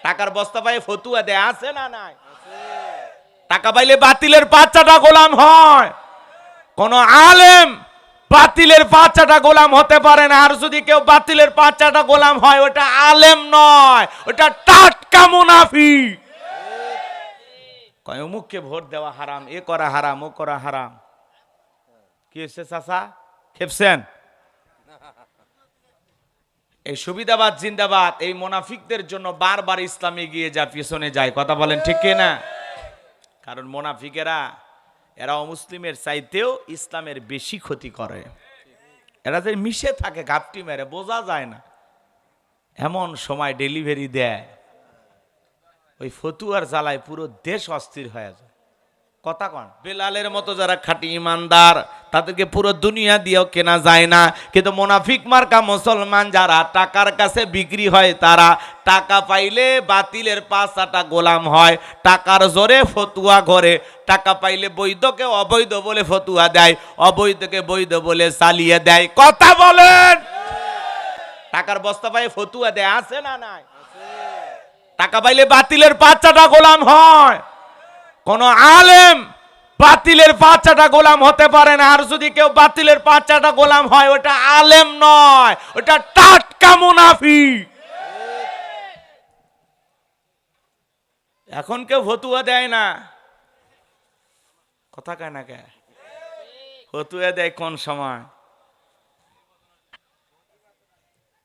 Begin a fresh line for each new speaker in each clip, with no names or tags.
টাকার বস্তা পায়ে ফতুয়া দেয়, আছে না নাই? টাকা পাইলে বাতিলের বাচ্চাটা গোলাম হয়। কোন আলেম বাতিলের বাচ্চাটা গোলাম হতে পারে না। আর যদি কেউ বাতিলের বাচ্চাটা গোলাম হয়, ওটা আলেম নয়, ওটা টাটকা মুনাফিক। কয় অমুককে ভোট দেওয়া হারাম, এ করা হারাম, ও করা হারাম। কি হচ্ছে চাচা, খেপছেন? এই সুবিধাবাদ জিন্দাবাদ, এই মুনাফিকদের জন্য বারবার ইসলাম এগিয়ে যায়, পিছনে যায়। কথা বলেন ঠিক না? কারণ মুনাফিকেরা এরা অমুসলিমের চাইতেও ইসলামের বেশি ক্ষতি করে। এরা যে মিশে থাকে ঘাপটি মেরে, বোঝা যায় না। এমন সময় ডেলিভারি দেয়, ওই ফতুয়ার জ্বালায় পুরো দেশ অস্থির হয়ে যায়। কথা কন, বেলালের মতো যারা খাঁটি ইমানদার, তাদেরকে পুরো দুনিয়া দিয়েও কেনা যায় না। কিন্তু মুনাফিক মার্কা মুসলমান যারা টাকার কাছে বিক্রি হয়, তারা টাকা পাইলে বাতিলের পাঁচাটা গোলাম হয়, টাকার জোরে ফতুয়া ঘরে। টাকা পাইলে বৈধকে অবৈধ বলে ফতুয়া দেয়, অবৈধকে বৈধ বলে চালিয়ে দেয়। কথা বলেন, টাকার বস্তা পায়ে ফতুয়া দেয়, আছে না নাই? টাকা পাইলে বাতিলের বাচ্চাটা গোলাম হয়। কোন আলেম বাতিলের বাচ্চাটা গোলাম হতে পারে না। আর যদি কেউ বাতিলের বাচ্চাটা গোলাম হয়, ওটা আলেম নয়, ওটা টাটকা মুনাফিক। এখন কেউ ফতুয়া দেয় না, কথা কয় না কে? ফতুয়া দেয় কোন সময়?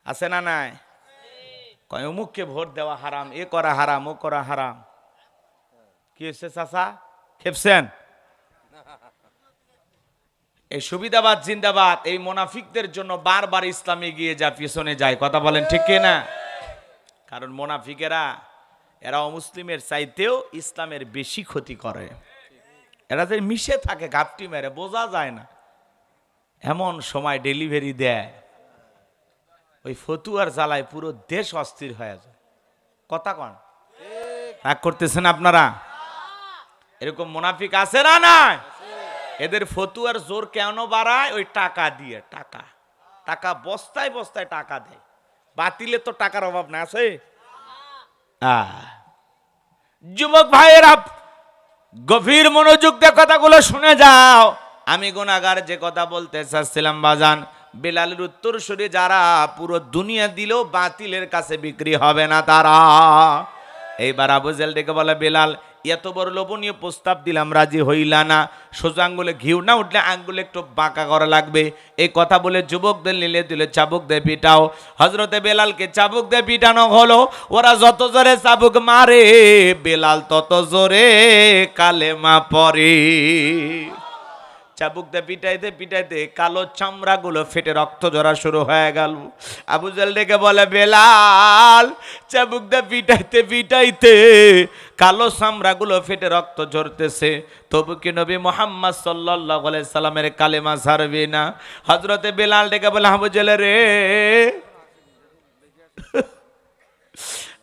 আছে না নাই? কয় অমুককে ভোট দেওয়া হারাম, এ করা হারাম, ও করা হারাম। কি হচ্ছে চাচা, খেপছেন? এই সুবিধাবাদ জিন্দাবাদ, এই মুনাফিকদের জন্য বারবার ইসলাম এগিয়ে যায়, পিছনে যায়। কথা বলেন ঠিক না? কারণ মুনাফিকেরা এরা অমুসলিমের চাইতেও ইসলামের বেশি ক্ষতি করে। এরা যে মিশে থাকে ঘাপটি মেরে, বোঝা যায় না। এমন সময় ডেলিভারি দেয়, ওই ফতুয়ার জ্বালায় পুরো দেশ অস্থির হয়ে যায়। কথা কন, রাগ করতেছেন আপনারা? এরকম মুনাফিক আছে না নাই? এদের ফতুয়ার জোর কেন বাড়ায়? ওই টাকা দিয়ে। টাকা টাকা বস্তায় বস্তায় টাকা দেয়। বাতিলে তো টাকার অভাব না, আছে? যুবক ভাইয়েরা, গভীর মনোযোগ দিয়ে কথাগুলো শুনে যাও। আমি গুনাহগার যে কথা বলতে চাচ্ছিলাম বাজান, বেলালের উত্তরসূরি যারা পুরো দুনিয়া দিলেও বাতিলের কাছে বিক্রি হবে না তারা। এইবার আবু জেহেল ডেকে বলে, বেলাল, এত বড় লোভনীয় প্রস্তাব দিলাম, রাজি হইলা না। সোজা আঙ্গুলে ঘিউ না উঠলে আঙ্গুলে একটু বাঁকা করা লাগবে। এই কথা বলে যুবকদের নিলে দিলে চাবুক দিয়ে পিটাও। হজরতে বেলালকে চাবুক দিয়ে পিটানো হলো। ওরা যত জোরে চাবুক মারে, বেলাল তত জোরে কালেমা পড়ে। চাবুক দিয়ে পিটাইতে পিটাইতে কালো চামড়াগুলো ফেটে রক্ত ঝরা শুরু হয়ে গেল। আবু জেহেল ডেকে বলে, বেলাল, চাবুক দিয়ে পিটাইতে পিটাইতে কালো চামড়াগুলো ফেটে রক্ত ঝরতেছে, তবু কি নবী মুহাম্মদ সাল্লাল্লাহু আলাইহি সাল্লামের কালেমা ছাড়বি না? হযরতে বেলাল ডেকে বলে, আবু জেহেল রে,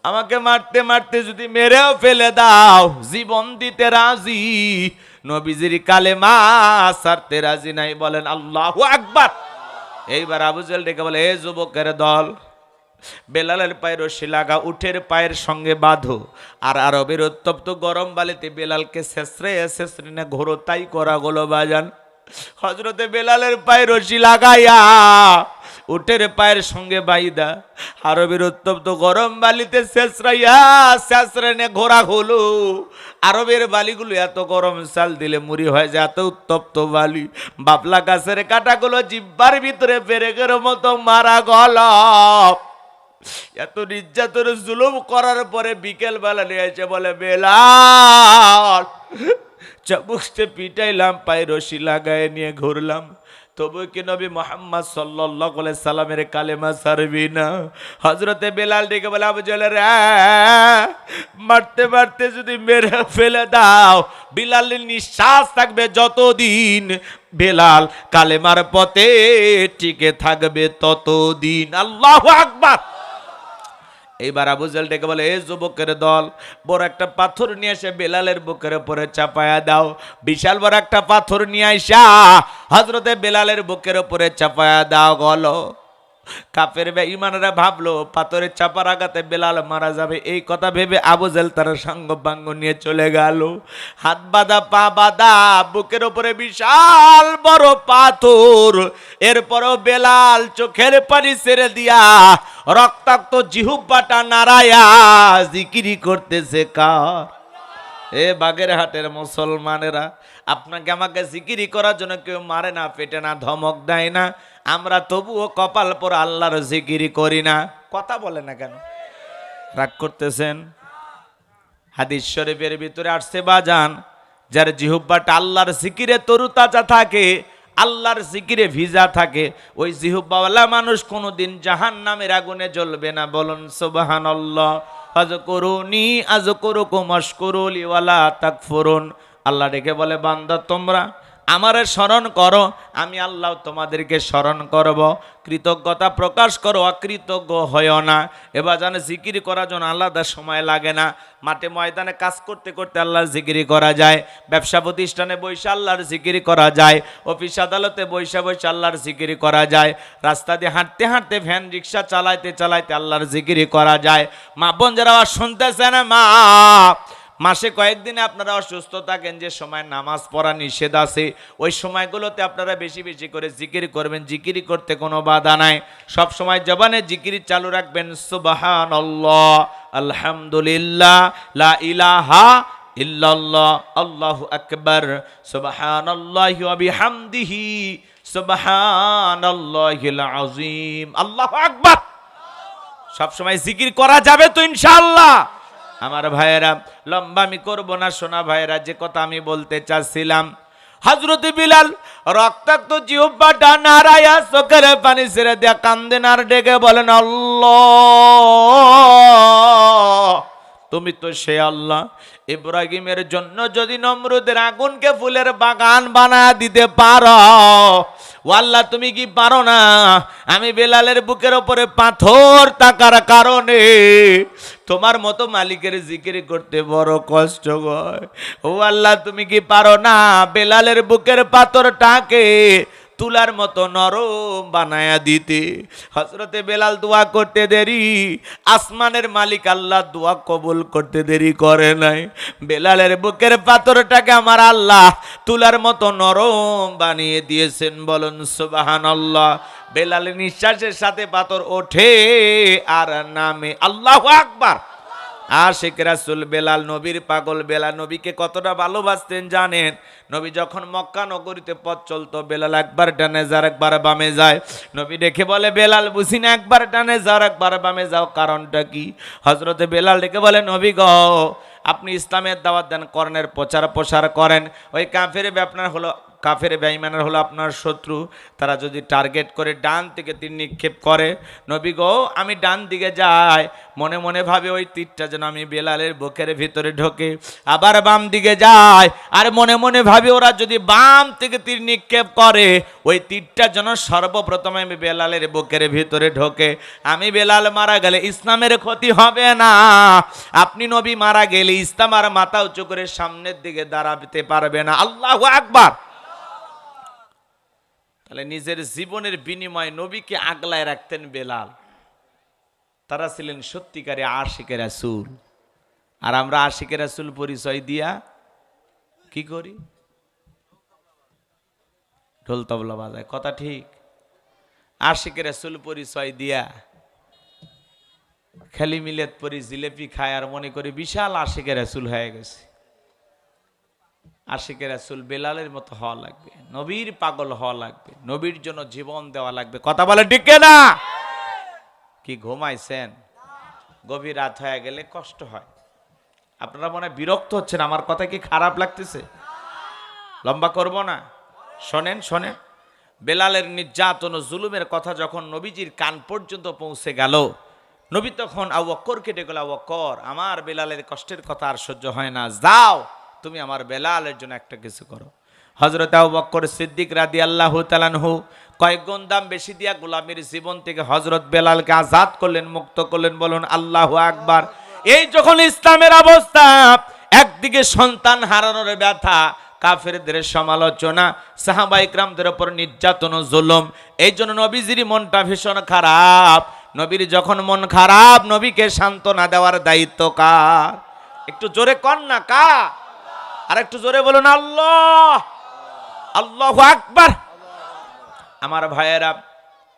আমাকে মারতে মারতে যদি মেরেও ফেলে দাও, জীবন দিতে রাজি, নবীজির কালেমা ছাড়তে রাজি নাই। বলেন আল্লাহু আকবার। এইবার আবু জেহেল ডেকে বলে, এ যুবকের দল, বেলালের পায়ের রশি লাগা, উটের পায়ের সঙ্গে বাঁধো, আর আরবের উত্তপ্ত গরম বালিতে বেলালকে শেষরে শেষরে না ঘোরো। তাই করা গেল বাজান। হযরতে বেলালের পায়ের রশি লাগাইয়া উটের পায়ের সঙ্গে বাইদা আরবের উত্তপ্ত গরম বালিতে শেষরাইয়া শেষরে ঘোরা হলো। আরবের বালিগুলো এত গরম, চাল দিলে মুড়ি হয়ে যায়, এত উত্তপ্ত বালি। বাবলা গাছের কাঁটাগুলো জিব্বার ভিতরে পেরেকের মতো মারা গল। এত নির্যাতন জুলুম করার পরে বিকেল বেলা নিয়ে এসে বলে, বেলাল, চাবুকতে পিটাইলাম, পায়ে রশি লাগায় নিয়ে ঘুরলাম, তবু কি নবী মুহাম্মদ সাল্লাল্লাহু আলাইহি সাল্লামের কালেমা ছাড়বি না? হযরতে বেলাল ডেকে বলে, আবু জেহেল রে, মারতে মারতে যদি মেরে ফেলে দাও, বেলালের নিঃশ্বাস থাকবে যতদিন, বেলাল কালেমার পথে টিকে থাকবে ততদিন। আল্লাহু আকবার। এইবার আবু জেহেল ডেকে বলে, এ যুবকের দল, বড় একটা পাথর নিয়ে এসে বেলালের বুকের উপরে চাপায়া দাও। বিশাল বড় একটা পাথর নিয়ে আইসা হযরতে বেলালের বুকের উপরে চাপায়া দাও গল। কাফের বেঈমানরা ভাবলো পাথরের চাপার আঘাতে বেলাল মারা যাবে, এই কথা ভেবে আবু জেহেল তার সাঙ্গ পাঙ্গ নিয়ে চলে গেল। হাত বাঁধা পা বাঁধা, বুকের উপরে বিশাল বড় পাথর। এরপরও বেলাল চোখের পানি ছেড়ে দিয়া রক্তাক্ত জিহুব্বাটা নাড়ায়া জিকিরি করতেছে কার? এ বাগেরহাটের মুসলমানেরা, আপনাকে আমাকে জিকিরি করার জন্য কেউ মারে না, পেটে না, ধমক দেয় না, আমরা তবুও কপাল পর আল্লাহর জিকিরি করি না। কথা বলে না কেন? রাগ করতেছেন? হাদিস শরীফের ভিতরে আসছে বাজান, যার জিহুব্বাটা আল্লাহর জিকিরে তরুতাজা থাকে, আল্লাহর জিকিরে ভিজা থাকে, ওই জিহুব্বাওয়ালা মানুষ কোনোদিন জাহান্নামের আগুনে জ্বলবে না। বলুন সুবহানাল্লাহ। আযকুরুনি আযকুরুকুম ওয়াশকুরুলি ওয়ালা তাকফুরুন। আল্লাহ ডেকে বলে, বান্দা তোমরা আমারে স্মরণ করো, আমি আল্লাহ তোমাদেরকে স্মরণ করব। কৃতজ্ঞতা প্রকাশ করো, অকৃতজ্ঞ হয়েও না। এবার জানে জিকির করার জন্য আলাদা সময় লাগে না। মাঠে ময়দানে কাজ করতে করতে আল্লাহর জিকিরি করা যায়, ব্যবসা প্রতিষ্ঠানে বসে আল্লাহর জিকিরি করা যায়, অফিস আদালতে বসে বসে আল্লাহর জিকিরি করা যায়, রাস্তা দিয়ে হাঁটতে হাঁটতে ভ্যান রিক্সা চালাইতে চালাইতে আল্লাহর জিকিরি করা যায়। মা বোন যারা শুনতেছেন, মা মাসে কয়েকদিনে আপনারা অসুস্থ থাকেন, যে সময় নামাজ পড়া নিষেধ আছে, ওই সময়গুলোতে আপনারা বেশি বেশি করে জিকির করবেন। জিকিরি করতে কোনো বাধা নাই, সব সময় জবানে জিকির চালু রাখবেন। সুবহানাল্লাহ, আলহামদুলিল্লাহ, লা ইলাহা ইল্লাল্লাহ, আল্লাহু আকবার, সুবহানাল্লাহি ওয়া বিহামদিহি, সুবহানাল্লাহিল আযীম, আল্লাহু আকবার। সব সময় জিকির করা যাবে তো ইনশাআল্লাহ? আমার ভাইয়েরা, লম্বা আমি করবো না, শোনা ভাইয়েরা, যে কথা আমি বলতে চাচ্ছিলাম, হযরত বিলাল রক্তাক্ত জিহ্বাটা নাড়ায়া চোখের পানি ছেড়ে দিয়া কান্দেন আর ডেকে বলেন, আল্লাহ তুমি তো সে আল্লাহ, ইব্রাহিমের জন্য যদি নমরুদের আগুনকে ফুলের বাগান বানায় দিতে পারো, ও আল্লাহ তুমি কি পারো না আমি বেলালের বুকের উপরে পাথর থাকার কারণে তোমার মতো মালিকের জিকির করতে বড় কষ্ট হয়। ও আল্লাহ তুমি কি পারো না বেলালের বুকের পাথরটাকে তুলার মতো নরম বানায়া দিতে? হযরতে বেলাল দোয়া করতে দেরি, আসমানের মালিক আল্লাহ দোয়া কবুল করতে দেরি করে নাই। বেলালের বুকের পাথরটাকে আমার আল্লাহ তুলার মতো নরম বানিয়ে দিয়েছেন। বলুন সুবহানাল্লাহ। বেলালের নিঃশ্বাসের সাথে পাথর ওঠে আর নামে। আল্লাহু আকবার। আশিক রাসূল বেলাল, নবীর পাগল বেলাল, নবীকে কতটা ভালোবাসতেন জানেন? নবী যখন মক্কা নগরীতে পথ চলতো, বেলাল একবার ডানে যাও একবার বামে যায়। নবী দেখে বলে, বেলাল বুঝি না একবার ডানে যাও একবার বামে যাও, কারণটা কি? হযরতে বেলাল ডেকে বলে, নবী গো আপনি ইসলামের দাওয়াত দেন, কর্ণের প্রচার প্রসার করেন, ওই কাফের আপনার হলো কাফের বেঈমানের হলো আপনার শত্রু, তারা যদি টার্গেট করে ডান থেকে তীর নিক্ষেপ করে, নবী গো আমি ডান দিকে যাই, মনে মনে ভাবে ওই তীরটা যেন আমি বেলালের বুকের ভিতরে ঢোকে, আবার বাম দিকে যায় আর মনে মনে ভাবে ওরা যদি বাম থেকে তীর নিক্ষেপ করে, ওই তীরটা যেন সর্বপ্রথমে আমি বেলালের বুকের ভিতরে ঢোকে। আমি বেলাল মারা গেলে ইসলামের ক্ষতি হবে না, আপনি নবী মারা গেলে ইসলাম আর মাথা উঁচু করে সামনের দিকে দাঁড়াতে পারবে না। আল্লাহু আকবার। তাহলে নিজের জীবনের বিনিময়ে নবীকে আগলায় রাখতেন বেলাল। তারা ছিলেন সত্যিকারে আশিকে রাসূল। আর আমরা আশিকে রাসূল পরিচয় দিয়া কি করি? ঢোল তবলা বাজায়, কথা ঠিক? আশিকে রাসূল পরিচয় দিয়া খালি মিলাদ পরি জিলেপি খায় আর মনে করি বিশাল আশিকে রাসূল হয়ে গেছে। আশিকে রাসূল বেলালের মতো হওয়া লাগবে, নবীর পাগল হওয়া লাগবে, নবীর জন্য জীবন দেওয়া লাগবে। কথা বলে ঠিক না? কি ঘুমাইছেন? গভীর রাত হয়ে গেলে কষ্ট হয়। আপনারা মনে হয় বিরক্ত হচ্ছেন, আমার কথা কি খারাপ লাগতেছে? লম্বা করব না, শোনেন শোনেন। বেলালের নির্যাতন ও জুলুমের কথা যখন নবীজির কান পর্যন্ত পৌঁছে গেল, নবী তখন আবু বকরকে ডেকে বলল, আবু বকর আমার বেলালের কষ্টের কথা আর সহ্য হয় না, যাও তুমি আমার বেলালের জন্য একটা কিছু করো। হযরত আবু বকর সিদ্দিক রাদিয়াল্লাহু তাআলা আনহু কয়েক গুণ দাম বেশি দিয়া গোলামীর জীবন থেকে হযরত বেলালকে আজাদ করলেন, মুক্ত করলেন। বলুন আল্লাহু আকবার। এই যখন ইসলামের অবস্থা, একদিকে সন্তান হারানোর ব্যথা, কাফেরদের সমালোচনা, সাহাবায়ে কিরামদের উপর নির্যাতন ও জুলুম। এই জন্য নবীজির মনটা ভীষণ খারাপ। নবীর যখন মন খারাপ, নবীকে সান্ত্বনা দেওয়ার দায়িত্ব কার? একটু জোরে কন না, কার? আর একটু জোরে বলুন আল্লাহ, আল্লাহু আকবার। আমার ভাইয়েরা,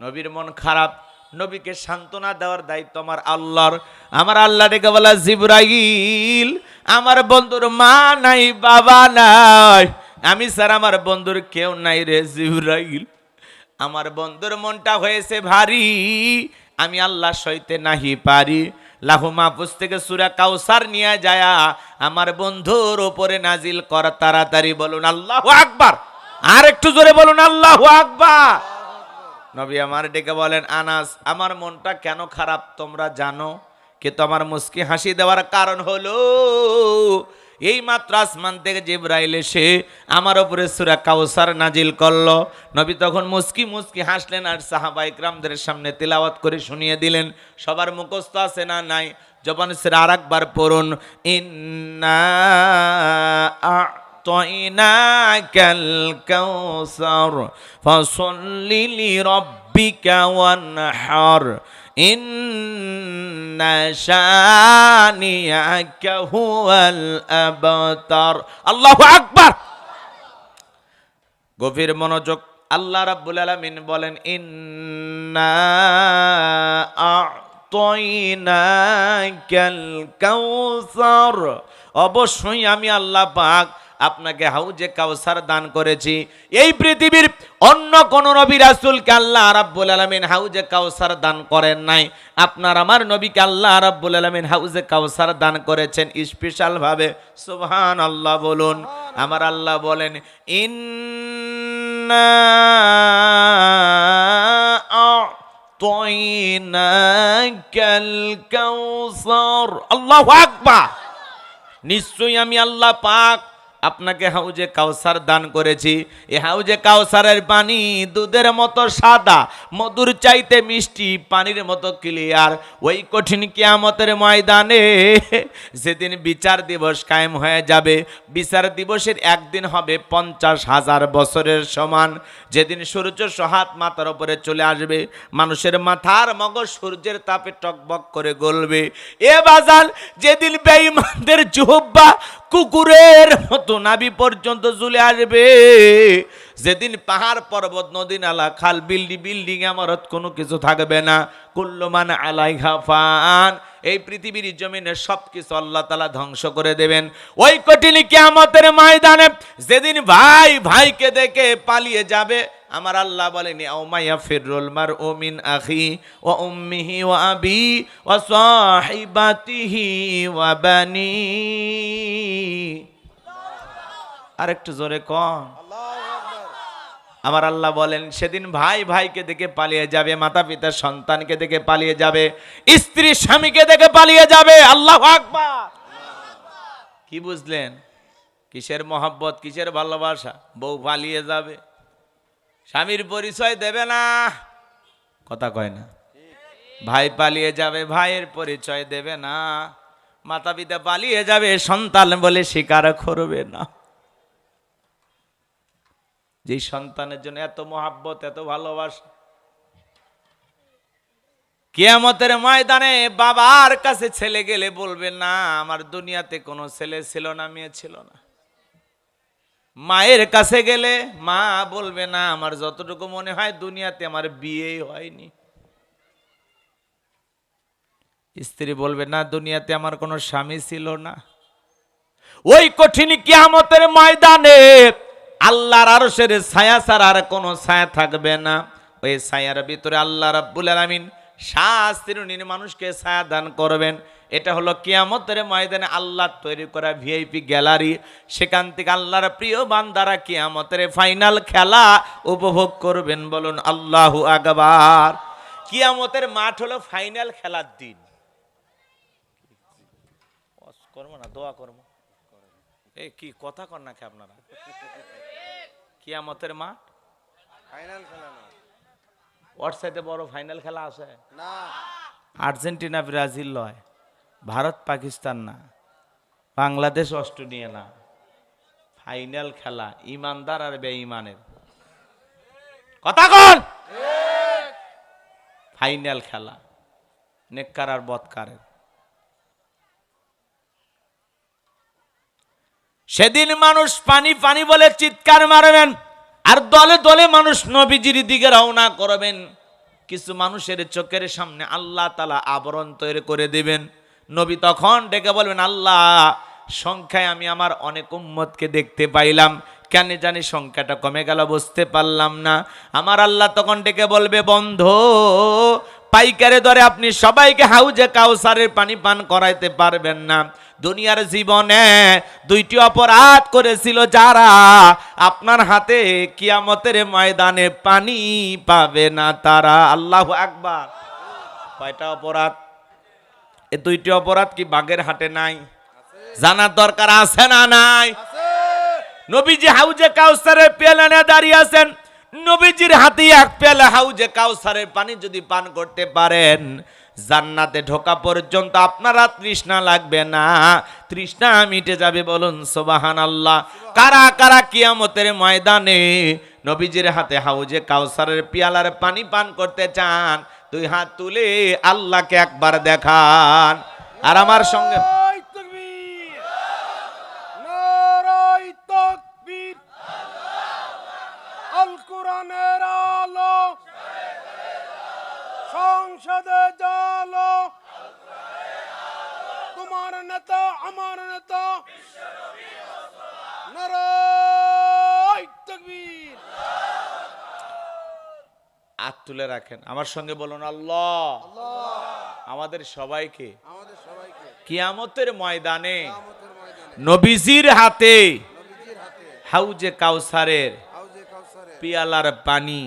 নবীর মন খারাপ, নবীকে সান্ত্বনা দেওয়ার দায়িত্ব আমার আল্লাহর। আমার আল্লাহ ডেকে বলা, জিবরাইল, আমার বন্ধুর মা নাই, বাবা নাই, আমি স্যার আমার বন্ধুর কেউ নাই রে জিবরাইল। আমার বন্ধুর মনটা হয়েছে ভারী, আমি আল্লাহ সইতে নাহি পারি। লাহু মাহফুজ থেকে সূরা কাউসার নিয়ে যায় আমার বন্ধুর উপরে নাজিল কর তাড়াতাড়ি। বলুন আল্লাহু আকবার। আর একটু জোরে বলুন আল্লাহু আকবার। নবী আমার ডেকে বলেন, আনাস, আমার মনটা কেন খারাপ তোমরা জানো? কিন্তু আমার মুস্কি হাসি দেওয়ার কারণ হলো, এই মাত্র আসমান থেকে জিবরাইল এসে আমার উপরে সূরা কাউসার নাজিল করলো। নবী তখন মুস্কি মুস্কি হাসলেন আর সাহাবায়ে কিরামদের সামনে তিলাওয়াত করে শুনিয়ে দিলেন। সবার মুখস্থ আছে না? নাই। জবান ছেড়ে আরেকবার পড়ুন, ইন্না আ'তাইনাকাল কাউসার ফাসাল্লি লিরাব্বিকা ওয়ানহার ইন্না শানিয়াকা হুয়াল আবতার। আল্লাহু আকবার। গভীর মনোযোগ। আল্লাহ রাব্বুল আলামিন বলেন, ইন্না আ'তাইনাকাল কাউসার, অবশ্যই আমি আল্লাহ পাক আপনাকে হাউজে কাউসার দান করেছি। এই পৃথিবীর অন্য কোন নবী রাসূলকে আল্লাহ রাব্বুল আলামিন হাউজে কাউসার দান করেন নাই। আপনার আমার নবীকে আল্লাহ রাব্বুল আলামিন হাউজে কাউসার দান করেছেন স্পেশাল ভাবে। সুবহানাল্লাহ বলুন। আমার আল্লাহ বলেন, ইন্না আ'তাইনাকাল কাউসার। আল্লাহু আকবার। নিশ্চয়ই আমি আল্লাহ পাক আপনাকে হাউজে কাউসার দান করেছি। এই হাউজে কাউসারের পানি দুধের মতো সাদা, মধুর চাইতে মিষ্টি, পানির মতো ক্লিয়ার। ওই কঠিন কিয়ামতের ময়দানে যেদিন বিচার দিবস কায়েম হয়ে যাবে, বিচার দিবসের একদিন হবে 50,000 বছরের সমান। যেদিন সূর্য সহাত মাথার উপরে চলে আসবে, মানুষের মাথার মগজ সূর্যের তাপে টকবক করে গলবে। এ বাজান, যেদিন বেঈমানদের জিহ্বা কুকুরের মতো নাভি পর্যন্ত ঝুলে আসবে, যেদিন পাহাড় পর্বত নদী নালা খাল বিল্ডিং ইমারত কোনো কিছু থাকবে না। কুল্লু মান আলাইহা ফান, এই পৃথিবীর জমিনে সবকিছু আল্লাহ তাআলা ধ্বংস করে দেবেন। ওই কঠিন কিয়ামতের ময়দানে যেদিন ভাই ভাইকে দেখে পালিয়ে যাবে, আমার আল্লাহ বলেন, ইয়াউমা ইয়াফিরুল মারউ মিন আখি ওয়া উম্মিহি ওয়া আবি ওয়া সাহিবাতিহি ওয়া বানি। আরেকটু জোরে কোন আমার আল্লাহ বলেন, সেদিন ভাই ভাইকে দেখে পালিয়ে যাবে, মাতা পিতা সন্তানকে দেখে পালিয়ে যাবে, স্ত্রী স্বামীকে দেখে পালিয়ে যাবে। আল্লাহু আকবার। কি বুঝলেন? কিসের মহব্বত, কিসের ভালোবাসা? বউ পালিয়ে যাবে, স্বামীর পরিচয় দেবে না, কথা কয় না। ভাই পালিয়ে যাবে, ভাইয়ের পরিচয় দেবে না। মাতা পিতা পালিয়ে যাবে, সন্তান বলে স্বীকার করবে না। যে সন্তানের জন্য এত মহব্বত, এত ভালোবাসা, কিয়ামতের ময়দানে বাবার কাছে ছেলে গেলে বলবে না, আমার দুনিয়াতে কোনো ছেলে ছিল না, মেয়ে ছিল না। মায়ের কাছে গেলে মা বলবে না, আমার যতটুকু মনে হয় দুনিয়াতে আমার বিয়েই হয়নি। স্ত্রী বলবে না, দুনিয়াতে আমার কোনো স্বামী ছিল না। ওই কঠিন কিয়ামতের ময়দানে আল্লাহর আরশের ছায়া ছাড়া আর কোনো ছায়া থাকবে না। ওই ছায়ার ভিতরে আল্লাহ রাব্বুল আলামিন শাস্তির মানুষকে ছায়া দান করবেন। এটা হলো কিয়ামতের ময়দানে আল্লাহ তৈরি করা ভিআইপি গ্যালারি। সেখান থেকে আল্লাহর প্রিয় বান্দারা কিয়ামতের ফাইনাল খেলা উপভোগ করবেন। বলুন আল্লাহু আকবার। কিয়ামতের মাঠ হলো ফাইনাল খেলার দিন। করবো না, দোয়া করবো। এই কি কথা কর নাকি আপনারা? কিয়ামতের মাঠ ফাইনাল খেলা না, ওর সাথে বড় ফাইনাল খেলা আছে না। আর্জেন্টিনা ব্রাজিল নয়, ভারত পাকিস্তান না, বাংলাদেশ অস্ট্রেলিয়া না, ফাইনাল খেলা ইমানদার আর বেঈমানের, কথা কোন? ফাইনাল খেলা নেককার আর বদকারের। সেদিন মানুষ পানি পানি বলে চিৎকার মারবেন, আর দলে দলে মানুষ নবীজির দিকে রওনা করবেন। কিছু মানুষের চোখের সামনে আল্লাহ তাআলা আবরণ তৈরি করে দিবেন। নবী তখন ডেকে বলবেন, আল্লাহ, সংখ্যায় আমি আমার অনেক উম্মতকে দেখতে পাইলাম, কেন জানি সংখ্যাটা কমে গেল, বুঝতে পারলাম না। আমার আল্লাহ তখন ডেকে বলবে, বন্ধু, পাইকারে দরে আপনি সবাইকে হাউজে কাউসারের পানি পান করাইতে পারবেন না। দুনিয়ার জীবনে দুইটি অপরাধ করেছিল যারা, আপনার হাতে কিয়ামতের ময়দানে পানি পাবে না তারা। আল্লাহু আকবার। কয়টা অপরাধ? এই দুইটি অপরাধ কি বাগের হাটে নাই? জানার দরকার আছে না নাই? নবীজি হাউজে কাউসারের পেয়ালা নিয়ে দাঁড়িয়ে আছেন। নবীজির হাতে এক পেয়ালা হাউজে কাউসারের পানি যদি পান করতে পারেন, জান্নাতে ঢোকা পর্যন্ত আপনারা তৃষ্ণা লাগবে না, তৃষ্ণা মিটে যাবে। বলুন সুবহানাল্লাহ। কারা কারা কিয়ামতের ময়দানে নবীজির হাতে হাউজে কাউসারের পেয়ালার পানি পান করতে চান? দুই হাত তুলে আল্লাহকে একবার দেখান। আর আমার সঙ্গে
কোরআনের আলো সংসদে জালো, তোমার নেতা আমার নেতা নারায়ে তাকবীর।
হাত তুলে রাখেন, আমার সঙ্গে বলুন আল্লাহ। আমাদের সবাইকে কিয়ামতের ময়দানে নবীজির হাতে হাউজে কাউসারের পিয়ালার পানি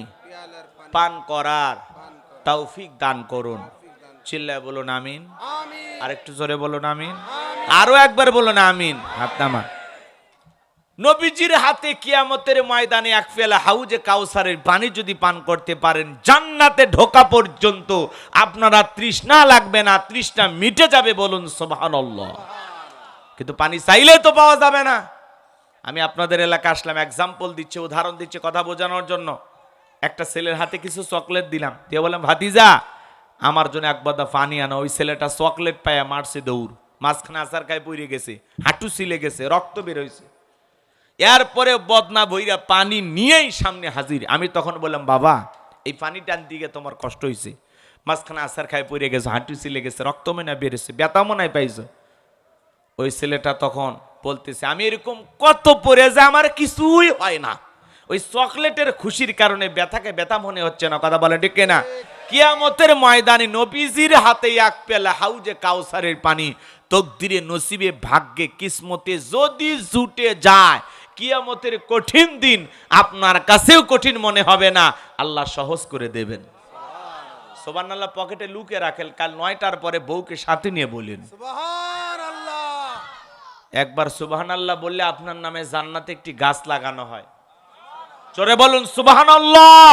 পান করার তৌফিক দান করুন। চিল্লায় বলুন আমিন। আরেকটু জোরে বলুন আমিন। আরো একবার বলুন আমিন। হাত নামান। নবীজির হাতে কিয়ামতের ময়দানে এক পেয়ালা হাউজে কাউসারের পানি যদি পান করতে পারেন, জান্নাতে ঢোকা পর্যন্ত আপনারা তৃষ্ণা লাগবে না, তৃষ্ণা মিটে যাবে। বলুন সুবহানাল্লাহ। কিন্তু পানি চাইলে তো পাওয়া যাবে না। আমি আপনাদের এলাকা আসলাম, এক্সাম্পল দিচ্ছি, উদাহরণ দিচ্ছি কথা বোঝানোর জন্য। একটা ছেলের হাতে কিছু চকলেট দিলাম, দিয়ে বললাম, ভাতিজা, আমার জন্য এক বাদা পানি আনো। ওই ছেলেটা চকলেট পায়া মারছে দৌড়, মাঝখানে আচার খায় পড়ে গেছে, হাঁটু ছিলে গেছে, রক্ত বের হয়েছে। এরপরে বদনা বইরা পানি নিয়েই সামনে হাজির। আমি তখন বললাম, বাবা, এই পানিটা আনতে গিয়ে তোমার কষ্ট হয়েছে, মাঝখানে আচার খায় পড়ে গেছে, হাঁটু ছিলে গেছে, রক্ত মনে বেড়েছে, ব্যথা মনে পাইছো। ওই ছেলেটা তখন বলতেছে, আমি এরকম কত পড়ে যে আমার কিছুই হয় না, ওই চকলেটের খুশির কারণে ব্যথাকে ব্যথা মনে হচ্ছে না। কথা বলে ঠিক না? কিয়ামতের ময়দানে নবীজির হাতে এক পেয়ালা হাউজে কাউসারের পানি তকদিরে, নসিবে, ভাগ্যে, কিসমতে যদি জুটে যায়, কিয়ামতের কঠিন দিন আপনার কাছেও কঠিন মনে হবে না, আল্লাহ সহজ করে দেবেন। সুবহানাল্লাহ। পকেটে লুকে রাখেন, কাল 9টার পরে বউকে সাথে নিয়ে বলেন
সুবহানাল্লাহ।
একবার সুবহানাল্লাহ বললে আপনার নামে জান্নাতে একটি গাছ লাগানো হয়। জোরে বলুন সুবহানাল্লাহ।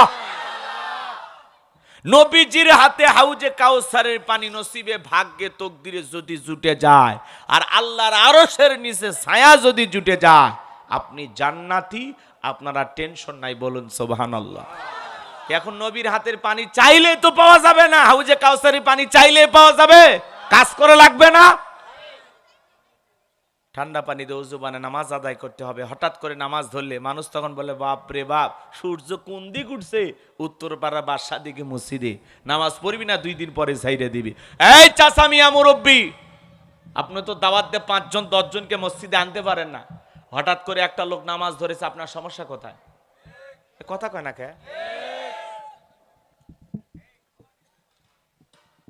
নবীজির হাতে হাউজে কাউসারের পানি নসিবে, ভাগ্যে, তকদিরে যদি জুটে যায়, আর আল্লাহর আরশের নিচে ছায়া যদি জুটে যায়, আপনি জান্নাতি, আপনারা টেনশন নাই। বলুন সুবহানাল্লাহ। এখন নবীর হাতের পানি চাইলে তো পাওয়া যাবে না, হাউজে কাউসারের পানি চাইলে পাওয়া যাবে, কাজ করে লাগবে না। ঠান্ডা পানি দিয়ে ওযু বানায় নামাজ আদায় করতে হবে। হঠাৎ করে নামাজ ধরলে মানুষ তখন বলে, বাপ রে বাপ, সূর্য কোন দিক উঠছে? উত্তর পাড়া বাদশা দিকে মসজিদে। নামাজ পড়বি না, 2 দিন পরে ছাইরে দিবি। এই চাচা মিয়া মুরব্বী, আপনি তো দাওয়াত দিয়ে 5 জন 10 জনকে মসজিদে আনতে পারেন না। হঠাৎ করে একটা লোক নামাজ ধরেছে, আপনার সমস্যা কোথায়? কথা কয় না কে?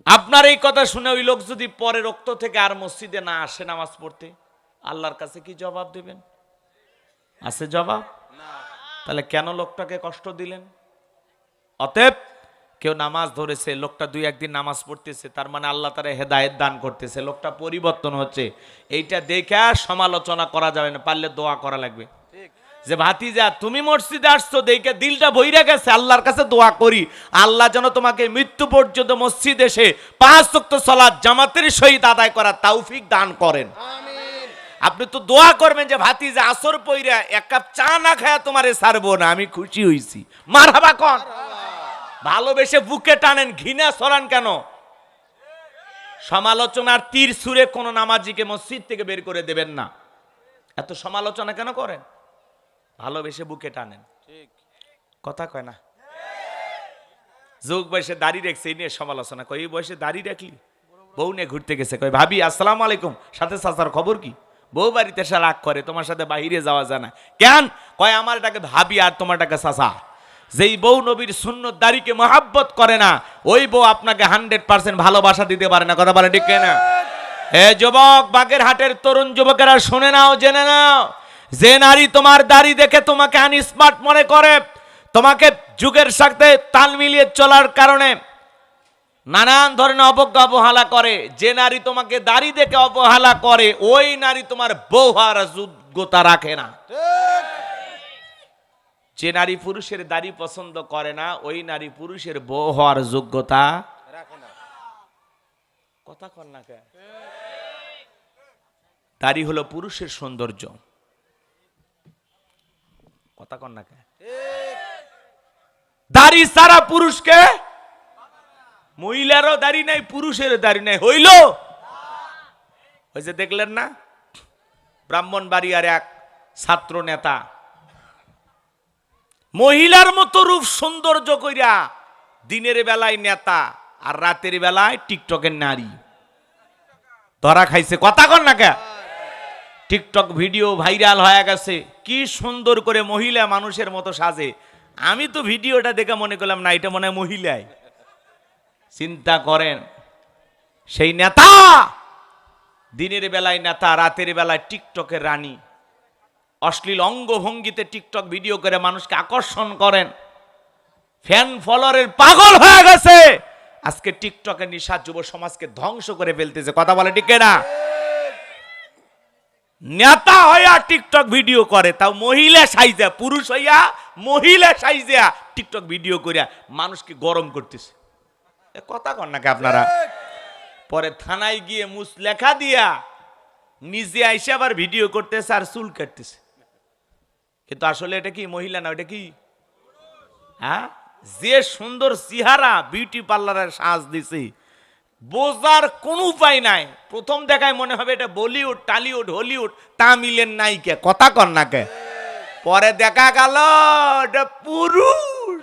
আপনার এই কথা শুনে ওই লোক যদি পরে রক্ত থেকে আর মসজিদে না আসে নামাজ পড়তে, আল্লাহর কাছে কি জবাব দেবেন? আছে জবাব? তাহলে কেন লোকটাকে কষ্ট দিলেন? অতএব কেউ নামাজ ধরেছে, লোকটা 2-1 দিন নামাজ পড়তেছে, তার মানে আল্লাহ তাআলা হেদায়েত দান করতেছে, লোকটা পরিবর্তন হচ্ছে, এইটা দেখে সমালোচনা করা যাবে না, পারলে দোয়া করা লাগবে। যে ভাতিজা, তুমি মসজিদে আসছো দেখে দিলটা ভইরা গেছে, আল্লাহর কাছে দোয়া করি, আল্লাহ যেন তোমাকে মৃত্যু পর্যন্ত মসজিদ এসে 5 ওয়াক্ত সালাত জামাতের সহিত আদায় করার তৌফিক দান করেন। আপনি তো দোয়া করবেন যে ভাতিজা আসর পইরা এক কাপ চা না খায়া তোমারে ছাড়বো না, আমি খুশি হইছি। মারহাবা কোন। ভালোবেসে বুকে টানেন, ঘৃণা ছড়ান কেন? সমালোচনার তীর ছুঁড়ে কোন নামাজিকে মসজিদ থেকে বের করে দেবেন না। এত সমালোচনা কেন করেন? ভালোবেসে বুকে টানেন। কথা কয় না। যোগ বয়সে দাড়ি রাখছে এই নিয়ে সমালোচনা, কয় এই বয়সে দাড়ি রাখলি? বউ নিয়ে ঘুরতে গেছে, কয় ভাবি আসসালামু আলাইকুম, সাথে চাচার খবর কি? বউ বাড়িতে সে রাগ করে, তোমার সাথে বাহিরে যাওয়া যায় না কেন? কয় আমার টাকে ভাবি আর তোমার টাকে চাচা। যেই বউ নবীর সুন্নত দাড়িকে মহাব্বত করে না, ওই বউ আপনাকে 100% ভালোবাসা দিতে পারে না। কথা বলে ঠিক না? হে যুবক, বাগেরহাটের তরুণ যুবকেরা শুনে নাও, জেনে নাও, যে নারী তোমার দাড়ি দেখে তোমাকে আনস্মার্ট মনে করে, তোমাকে যুগের সাথে তাল মিলিয়ে চলার কারণে নানান ধরনের অবজ্ঞা অবহেলা করে, যে নারী তোমাকে দাড়ি দেখে অবহেলা করে, ওই নারী তোমার বউ হওয়ার যোগ্যতা রাখে না। যে নারী পুরুষের দাড়ি পছন্দ করে না, ওই নারী পুরুষের বউ হওয়ার যোগ্যতা রাখে না। কথা কন না কে? দাড়ি হলো পুরুষের সৌন্দর্য। কথা কন না কে? দাড়ি সারা পুরুষকে, মহিলারও দাড়ি নাই, পুরুষেরও দাড়ি নাই, হইল ওই যে দেখলেন না ব্রাহ্মণবাড়িয়ার এক ছাত্র নেতা মহিলার মতো রূপ সৌন্দর্য কইরা দিনের বেলায় নেতা আর রাতের বেলায় টিকটকের নারী ধরা খাইছে। কথা কন না কে? টিকটক ভিডিও ভাইরাল হয়ে গেছে, কি সুন্দর করে মহিলা মানুষের মতো সাজে। আমি তো ভিডিওটা দেখে মনে করলাম না, এটা মনে হয় মহিলাই। চিন্তা করেন, সেই নেতা দিনের বেলায় নেতা, রাতের বেলায় টিকটকের রানী, অশ্লীল অঙ্গভঙ্গিতে টিকটক ভিডিও করে মানুষকে আকর্ষণ করেন, ফ্যান ফলোয়ারের পাগল হয়ে গেছে। আজকে টিকটকের নিশা যুব সমাজকে ধ্বংস করে ফেলতেছে। কথা বলে ঠিক না? নেতা হইয়া টিকটক ভিডিও করে, তাও মহিলা সাইজা, পুরুষ হইয়া মহিলা সাইজা টিকটক ভিডিও করিয়া মানুষকে গরম করতেছে। কথা কন নাকি আপনারা? পরে থানায় গিয়ে মুস লেখা দিয়া নিজে আইসে আবার ভিডিও করতেছে আর চুল কাটতেছে। কিন্তু আসলে এটা কি মহিলা না, এটা কি? হ্যাঁ, যে সুন্দর চেহারা, বিউটি পার্লারের সাজ দিছে, বোঝার কোন উপায় নাই। প্রথম দেখায় মনে হবে এটা বলিউড, টালিউড, হলিউড, তামিলের নায়িকা। কথা কন না কে? পরে দেখা গেল এটা পুরুষ।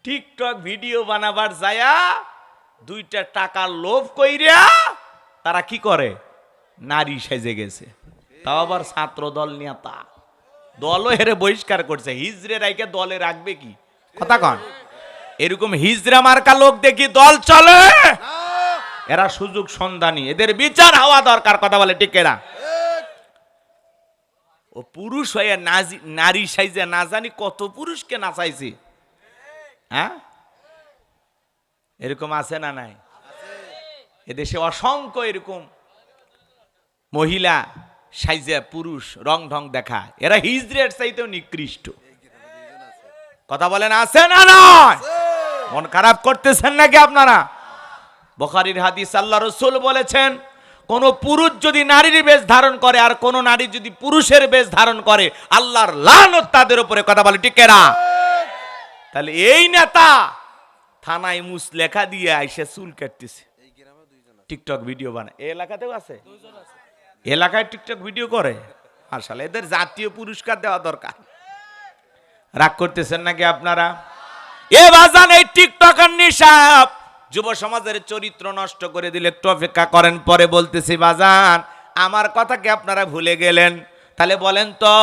টিকটক ভিডিও বানাবার যায়া দুইটা টাকার লোভ কইরা তারা কি করে, নারী সেজে গেছে। তাও আবার ছাত্র দল নেতা, দলও হেরে বহিষ্কার করছে। হিজড়ে রাইকে দলে রাখবে কি? কথা কন। এরকম হিজড়া মার্কা লোক দেখি দল চলে, এরা সুযোগ সন্ধানী, এদের বিচার হওয়া দরকার। কথা বলে ঠিক না? ও পুরুষ হয়ে নারী সাইজে না জানি কত পুরুষকে নাচাইছে। হ্যাঁ, এরকম আছে না নাই? এদেশে অসংখ্য এরকম মহিলা সাইজে পুরুষ রং ঢং দেখা, এরা হিজড়ের চাইতেও নিকৃষ্ট। কথা বলেন আছে না নয়? মন খারাপ করতেছেন নাকি আপনারা? বুখারীর হাদিস, আল্লাহ রাসূল বলেছেন, কোন পুরুষ যদি নারীর বেশ ধারণ করে আর কোন নারী যদি পুরুষের বেশ ধারণ করে, আল্লাহর লানত তাদের উপরে। কথা বলে ঠিক না? তাহলে এই নেতা থানায় মুস লেখা দিয়ে আইসে চুল কাটতেছে, টিকটক ভিডিও বানায়। এই এলাকাতেও আছে, এলাকায় টিকটক ভিডিও করে। আসলে এদের জাতীয় পুরস্কার দেওয়া দরকার। রাগ করতেছেন নাকি আপনারা? এ বাজান, এই টিকটকের নিশাব যুব সমাজের চরিত্র নষ্ট করে দিলে। একটু অপেক্ষা করেন, পরে বলতেছি। বাজান, আমার কথা কি আপনারা ভুলে গেলেন? তাহলে বলেন তো,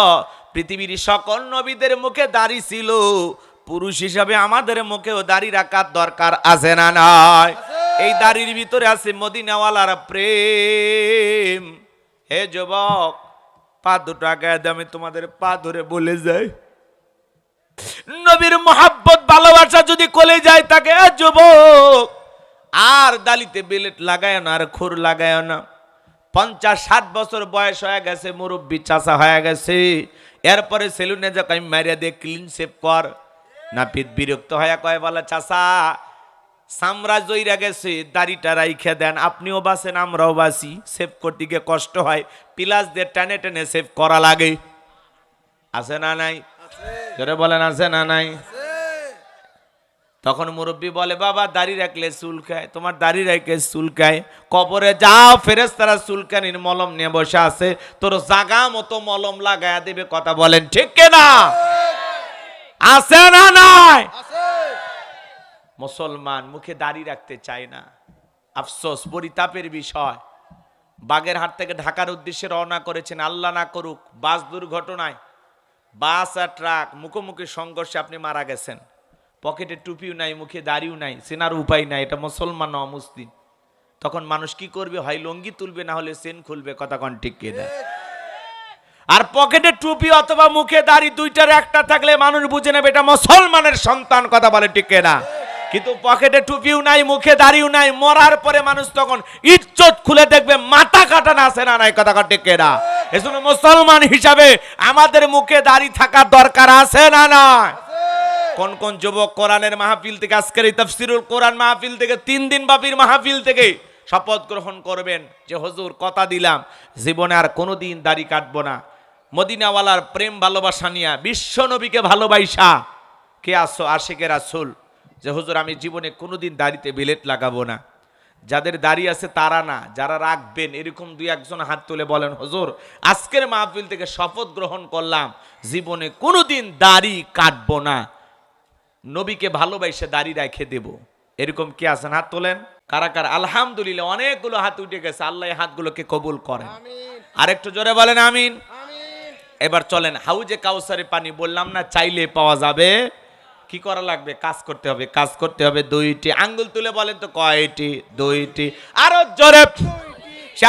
পৃথিবীর সকল নবীদের মুখে দাড়ি ছিল, পুরুষ হিসাবে আমাদের মুখেও দাড়ি রাখার দরকার আছে না নয়? এই দাড়ির ভিতরে আছে মদিনাওয়ালার প্রেম। হে যুবক, পা দুটো আগায় দিয়ে আমি তোমাদের পা ধরে বলে যাই, নবীর মোহাব্বত ভালোবাসা যদি কলে যায় তাকে, যুবক আর দালিতে বেলেট লাগায় না, আর খুর লাগায় না। 50-60 বছর বয়স হয়ে গেছে, মুরব্বী চাচা হয়ে গেছে। এরপরে সেলুনে যা মারিয়া দিয়ে ক্লিন শেভ কর, নাপিত বিরক্ত হয়ে কয়, বলে চাচা সামরা জইরা গেছে, দাড়িটা রাইখে দেন, আপনিও বাঁচেন আমরাও বাঁচি। সেভ করতে গিয়ে কষ্ট হয়, প্লাস দিয়ে টেনে টেনে সেভ করা লাগে। আছে না নাই? জোরে বলেন আছে না নাই? তখন মুরব্বী বলে, বাবা দাড়ি রাখলে চুলকায়, তোমার দাড়ি রাখলে চুলকায়, কবরে যাও, ফেরেশতারা চুলকানির মলম নিয়ে বসে আছে, তোর জাগা মতো মলম লাগায়া দেবে। কথা বলেন ঠিক কিনা? আছে না নাই? মুসলমান মুখে দাড়ি রাখতে চায় না, আফসোস, পরিতাপের বিষয়। বাগেরহাট থেকে ঢাকার উদ্দেশ্যে রওনা করেছেন, আল্লাহ না করুক বাস দুর্ঘটনায়, বাস আর ট্রাক মুখোমুখি সংঘর্ষে আপনি মারা গেছেন। পকেটে টুপিও নাই, মুখে দাড়িও নাই, চেনার উপায় নাই এটা মুসলমান না অমুসলিম। তখন মানুষ কি করবে? হয় লঙ্গি তুলবে, না হলে চেন খুলবে। কথা কন ঠিক কিনা? আর পকেটে টুপি অথবা মুখে দাড়ি দুইটার একটা থাকলে মানুষ বুঝে নেবে এটা মুসলমানের সন্তান। কথা বলে ঠিক কিনা? কিন্তু পকেটে টুপিও নাই, মুখে দাড়িও নাই, মরার পরে মানুষ তখন ইজ্জত খুলে দেখবে মাথা কাটানো আছে না নাই। কথা কন ঠিক কিনা? এজন্য মুসলমান হিসাবে আমাদের মুখে দাড়ি থাকা দরকার আছে না নাই? কোন কোন যুবক কোরআনের মাহফিল থেকে, আজকের এই তাফসীরুল কোরআন মাহফিল থেকে, 3 দিন ব্যাপীর মাহফিল থেকে শপথ গ্রহণ করবেন যে হুজুর কথা দিলাম জীবনে আর কোনোদিন দাড়ি কাটবো না। মদিনাওয়ালার প্রেম ভালোবাসা নিয়া, বিশ্ব নবীকে ভালোবাসা কে আসো আশিকের রাসূল, যে হুজুর আমি জীবনে কোনোদিন দাড়িতে বিলেট লাগাবো না। যাদের দাড়ি আছে তারা না, যারা রাখবেন এরকম 2-1 হাত তুলে বলেন, হুজুর আজকের মাহফিল থেকে শপথ গ্রহণ করলাম জীবনে কোনোদিন দাড়ি কাটবো না, নবীকে ভালোবাসে দাড়ি রেখে দেব। এরকম কি আছেন? হাত তোলেন। কারা কারা? আলহামদুলিল্লাহ, অনেকগুলো হাত উঠে গেছে। আল্লাহ এই হাতগুলোকে কবুল করেন। আরেকটু জোরে বলেন আমিন। এবার চলেন, হাউজে কাউসারে পানি বললাম না চাইলে পাওয়া যাবে। কি করা লাগবে? কাজ করতে হবে। কাজ করতে হবে 2টি। আঙ্গুল তুলে বলেন তো কয়টি? 2টি। আরো জোরে।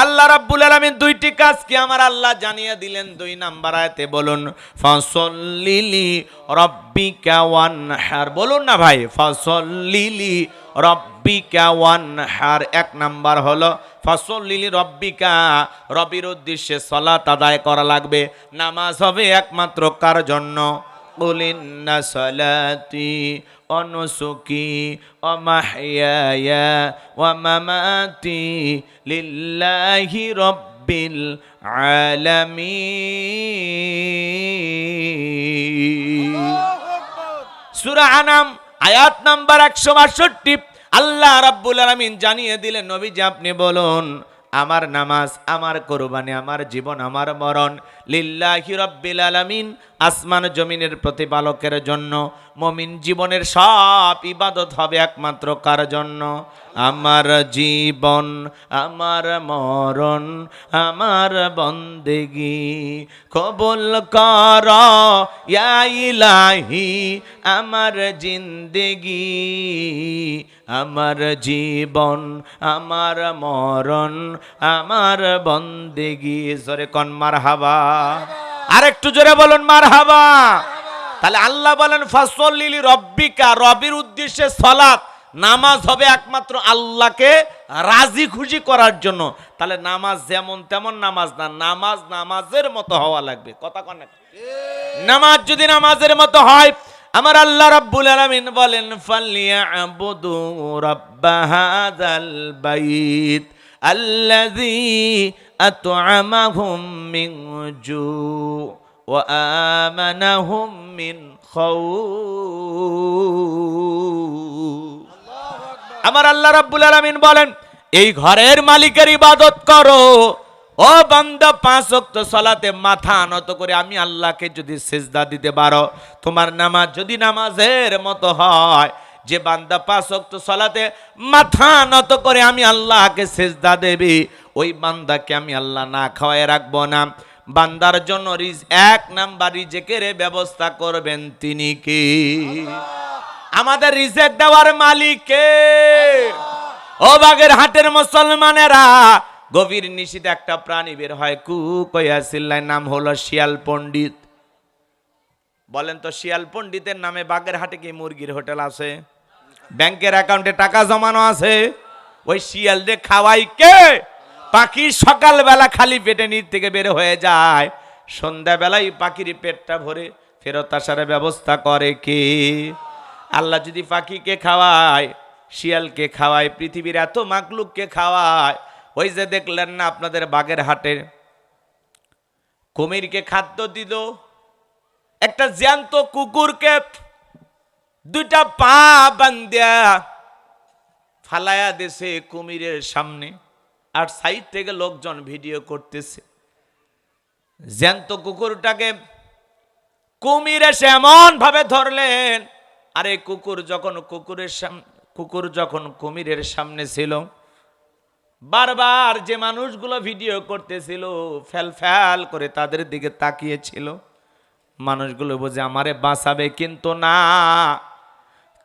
আল্লাহ রাব্বুল আলামিন 2টি কাজ কি আমার আল্লাহ জানিয়ে দিলেন। 2 নাম্বার আয়াতে বলুন, ফাসল্লিলি রাব্বিকা ওয়ানহার। বলুন না ভাই, ফাসল্লিলি রাব্বিকা ওয়ানহার। 1 নাম্বার হলো ফাসল্লিলি রাব্বিকা, রবির উদ্দেশ্যে সালাত আদায় করা লাগবে। নামাজ হবে একমাত্র কার জন্য? কুল ইন্না সালাতি ওয়া নুসুকি ওয়া মাহইয়ায়া ওয়া মামাতি লিল্লাহি রাব্বিল আলামিন। সূরা আনাম আয়াত নাম্বার 162। আল্লাহ রাব্বুল আলামিন জানিয়ে দিলেন, নবীজি আপনি বলুন আমার নামাজ, আমার কোরবানি, আমার জীবন, আমার মরণ লিল্লাহি রাব্বিল আলামিন, আসমান জমিনের প্রতিপালকের জন্য। মুমিন জীবনের সব ইবাদত হবে একমাত্র কার জন্য? আমার জীবন, আমার মরণ, আমার বন্দেগি কবুল কর ইয়া ইলাহি, আমার জিন্দেগি, আমার জীবন, আমার মরণ, আমার বন্দেগি। জোরে কোন মারহাবা। আরেকটু জোরে বলুন মারহাবা। তাহলে আল্লাহ বলেন ফাসল্লিলি রব্বিকা, রবির উদ্দেশ্যে সালাত, নামাজ হবে একমাত্র আল্লাহকে রাজি খুশি করার জন্য। তাহলে নামাজ যেমন তেমন নামাজ না, নামাজ নামাজের মতো হওয়া লাগবে। কথা কন না? নামাজ যদি নামাজের মতো হয়, আমার আল্লাহ রাব্বুল আলামিন বলেন ফালিয়াবুদু রাব্ব হাযাল বাইত আল্লাযী আত'আমাহুম মিন জু ওয়া আমানাহুম মিন খাউফ। আমার আল্লাহ রাব্বুল আলামিন বলেন এই ঘরের মালিকের ইবাদত করো। ও বান্দা, 5 ওয়াক্ত সালাতে মাথা নত করে আমি আল্লাহকে যদি সিজদা দিতে পারো, তোমার নামাজ যদি নামাজের মতো হয়, যে বান্দা 5 ওয়াক্ত সালাতে মাথা নত করে আমি আল্লাহকে সিজদা দেবে, ওই বান্দাকে আমি আল্লাহ না খাওয়ায় রাখবো না। বান্দার জন্য 1 নাম্বার রিজেকের ব্যবস্থা করবেন তিনি কি? আমাদের রিজেক দেওয়ার মালিক কে? ও বাগেরহাটের মুসলমানেরা, গভীর নিশীথে একটা প্রাণী বের হয় কু কইয়া চিল্লায়, নাম হলো শিয়াল পণ্ডিত। বলেন তো শিয়াল পণ্ডিতের নামে বাগেরহাটে কি মুরগির হোটেল আছে? ব্যাংকের অ্যাকাউন্টে টাকা জমানো আছে? ওই শিয়াল রে খাওয়াই কে? পাখি সকালবেলা খালি পেটে নিচ থেকে বের হয়ে যায়, সন্ধ্যাবেলায় পাখির পেটটা ভরে ফেরত আসার ব্যবস্থা করে কে? আল্লাহ যদি পাখিকে খাওয়ায়, শিয়ালকে খাওয়ায়, পৃথিবীর এত মাকলুককে খাওয়ায়। ওই যে দেখলেন না আপনাদের বাগের হাটে কুমিরকে খাদ্য দিল, একটা জ্যান্ত কুকুরকে দুইটা পা বান্ধিয়া ফালায়া দিছে কুমিরের সামনে, আর সাইড থেকে লোকজন ভিডিও করতেছে। জ্যান্ত কুকুরটাকে কুমির এসে এমন ভাবে ধরলেন, আরে কুকুর যখন কুমিরের সামনে ছিল, বারবার যে মানুষগুলো ভিডিও করতেছিল ফ্যাল ফ্যাল করে তাদের দিকে তাকিয়েছিল। মানুষগুলো বুঝে আমারে বাঁচাবে, কিন্তু না,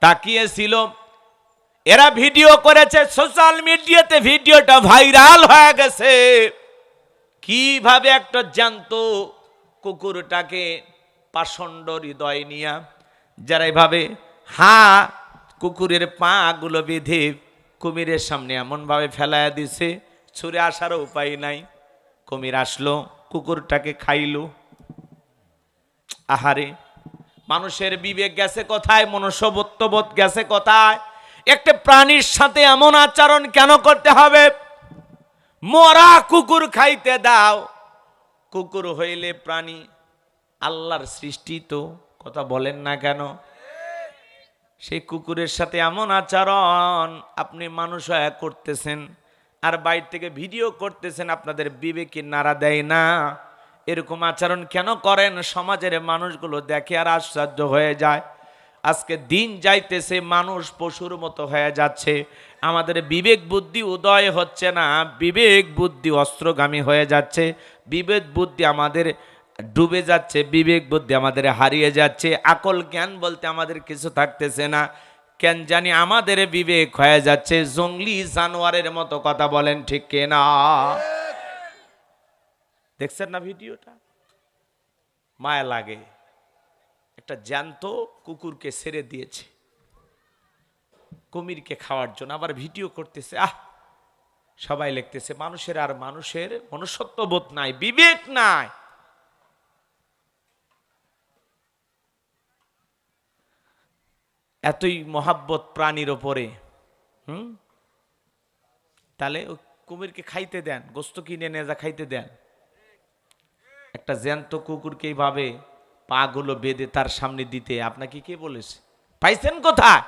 তাকিয়েছিল। এরা ভিডিও করেছে, সোশ্যাল মিডিয়াতে ভিডিওটা ভাইরাল হয়ে গেছে। কিভাবে একটা জ্যান্ত কুকুরটাকে পাষণ্ড হৃদয় নিয়া যারা এভাবে কুকুরের পা গুলো বেঁধে কুমিরের সামনে এমন ভাবে ফেলাইয়া দিছে, ছুঁড়ে আসারও উপায় নাই। কুমির আসলো, কুকুরটাকে খাইলো। আহারে, মানুষের বিবেক গেছে কোথায়, মনুষ্যবোধ গেছে কোথায়? একটা প্রাণীর সাথে এমন আচরণ কেন করতে হবে? মরা কুকুর খাইতে দাও। কুকুর হইলে প্রাণী, আল্লাহর সৃষ্টি তো, কথা বলেন না কেন? সেই কুকুরের সাথে এমন আচরণ আপনি মানুষ হয়ে করতেছেন, আর বাইরে থেকে ভিডিও করতেছেন। আপনাদের বিবেকে নাড়া দেয় না? এরকম আচরণ কেন করেন? সমাজের মানুষগুলো দেখে আর আশ্চর্য হয়ে যায়। আজকে দিন যাইতেছে, মানুষ পশুর মতো হয়ে যাচ্ছে। আমাদের বিবেক বুদ্ধি উদয় হচ্ছে না, বিবেক বুদ্ধি অস্ত্রগামী হয়ে যাচ্ছে, বিবেক বুদ্ধি আমাদের ডুবে যাচ্ছে, বিবেক বুদ্ধি আমাদের হারিয়ে যাচ্ছে। আকল জ্ঞান বলতে আমাদের কিছু থাকতেছে না। কেন জানি আমাদের বিবেক হয়ে যাচ্ছে জঙ্গলি জানোয়ারের মতো। কথা বলেন ঠিক কিনা? দেখছেন না ভিডিওটা? মায়া লাগে। একটা জ্যান্ত কুকুরকে ছেড়ে দিয়েছে কুমিরকে খাওয়ার জন্য, আবার ভিডিও করতেছে। সবাই লিখতেছে মানুষের আর মানুষের মনুষ্যত্ববোধ নাই, বিবেক নাই। এতই মহাব্বত প্রাণীর ওপরে, তাহলে কুমিরকে খাইতে দেন, গোস্ত কিনে নিয়ে যা খাইতে দেন। একটা জ্যান্ত কুকুরকে এইভাবে পা গুলো বেঁধে তার সামনে দিতে আপনাকে কে বলেছে? পাইছেন কোথায়?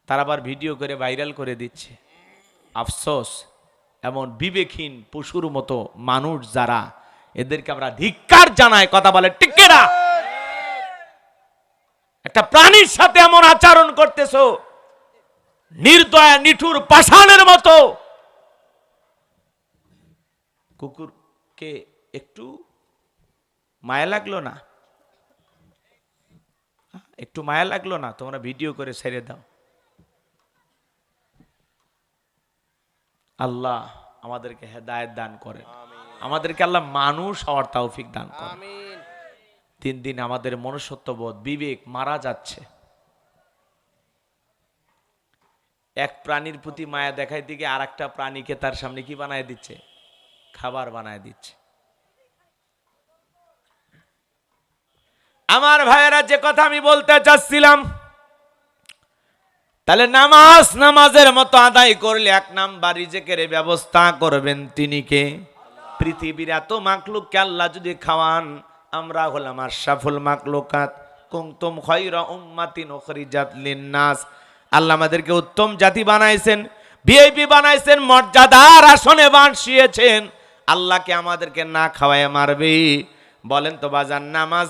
তার আবার ভিডিও করে ভাইরাল করে দিচ্ছে। আফসোস, এমন বিবেকহীন পশুর মতো মানুষ যারা, এদেরকে আমরা ধিক্কার জানাই। কথা বলে ঠিক না? একটা প্রাণীর সাথে এমন আচরণ করতেছো, নির্দয়া নিঠুর পাষাণের মতো। কুকুরকে একটু মায়া লাগলো না? একটু মায়া লাগলো না? তোমরা ভিডিও করে ছেড়ে দাও। আল্লাহ আমাদেরকে হেদায়েত দান করেন, আমাদেরকে আল্লাহ মানুষ হওয়ার তৌফিক দান করেন। দিন দিন আমাদের মনুষ্যত্ববোধ, বিবেক মারা যাচ্ছে। এক প্রাণীর প্রতি মায়া দেখাই দিকে আর একটা প্রাণীকে তার সামনে কি বানায় দিচ্ছে? খাবার বানায় দিচ্ছে। আমার ভাইয়েরা, যে কথা আমি বলতে চাচ্ছিলাম, তাহলে নামাজের মতো আদায় করলে এক নাম্বার রিজেকের ব্যবস্থা করবেন তিনি কে? পৃথিবীর এত মাকলুককে আল্লাহ যদি খাওয়ান, আমরা হলাম আশরাফুল মাকলুকাত, কুনতুম খায়রা উম্মাতিন উখরিজাত লিন্নাস। আল্লাহ আমাদেরকে উত্তম জাতি বানাইছেন, ভিআইপি বানাইছেন, মর্যাদার আসনে বসিয়েছেন। আল্লাহকে আমাদেরকে না খাওয়ায় মারবে? বলেন তো বাজান,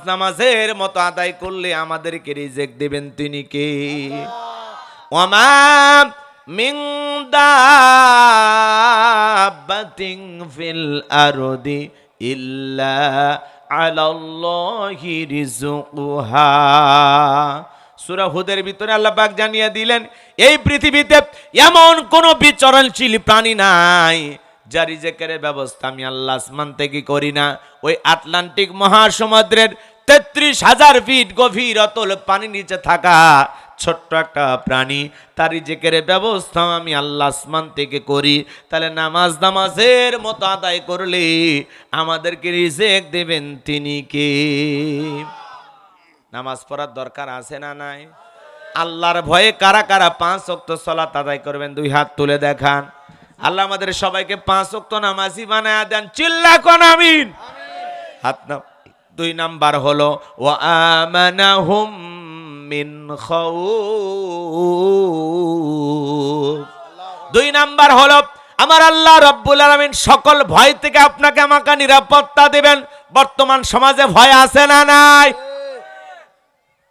নামাজের মতো আদায় করলে আমাদেরকে রিজেক দিবেন তিনি কে? ওয়ামা মিন দাব্বাতিন ফিল আরদি ইল্লা আলাল্লাহি রিজকুহা। সূরা হুদের ভিতরে আল্লাহ পাক জানিয়ে দিলেন, এই পৃথিবীতে এমন কোন বিচরণশীল প্রাণী নাই যার রিজেকের ব্যবস্থা আমি আল্লাহ আসমান থেকে করি না। ওই আটলান্টিক মহাসমুদ্রের 33,000 ফিট গভীর অতল পানি নিচে থাকা ছোট্ট একটা প্রাণী, তার রিজেকের ব্যবস্থা আমি আল্লাহ আসমান থেকে করি। তাহলে নামাজের মতো আদায় করলে আমাদেরকে রিজেক দেবেন তিনি কে? নামাজ পড়ার দরকার আছে না নাই? আল্লাহর ভয়ে কারা কারা 5 ওয়াক্ত সালাত আদায় করবেন? 2 হাত তুলে দেখান। আল্লাহ আমাদের সবাইকে 5 ওয়াক্ত নামাজি বানায়া দেন। চিল্লা কোন আমিন। হাত না। 2 নাম্বার হলো ওয়া আমানাহুম মিন খাউফ। 2 নাম্বার হলো আমার আল্লাহ রাব্বুল আলামিন সকল ভয় থেকে আপনাকে আমাকে নিরাপত্তা দেবেন। বর্তমান সমাজে ভয় আছে না নাই?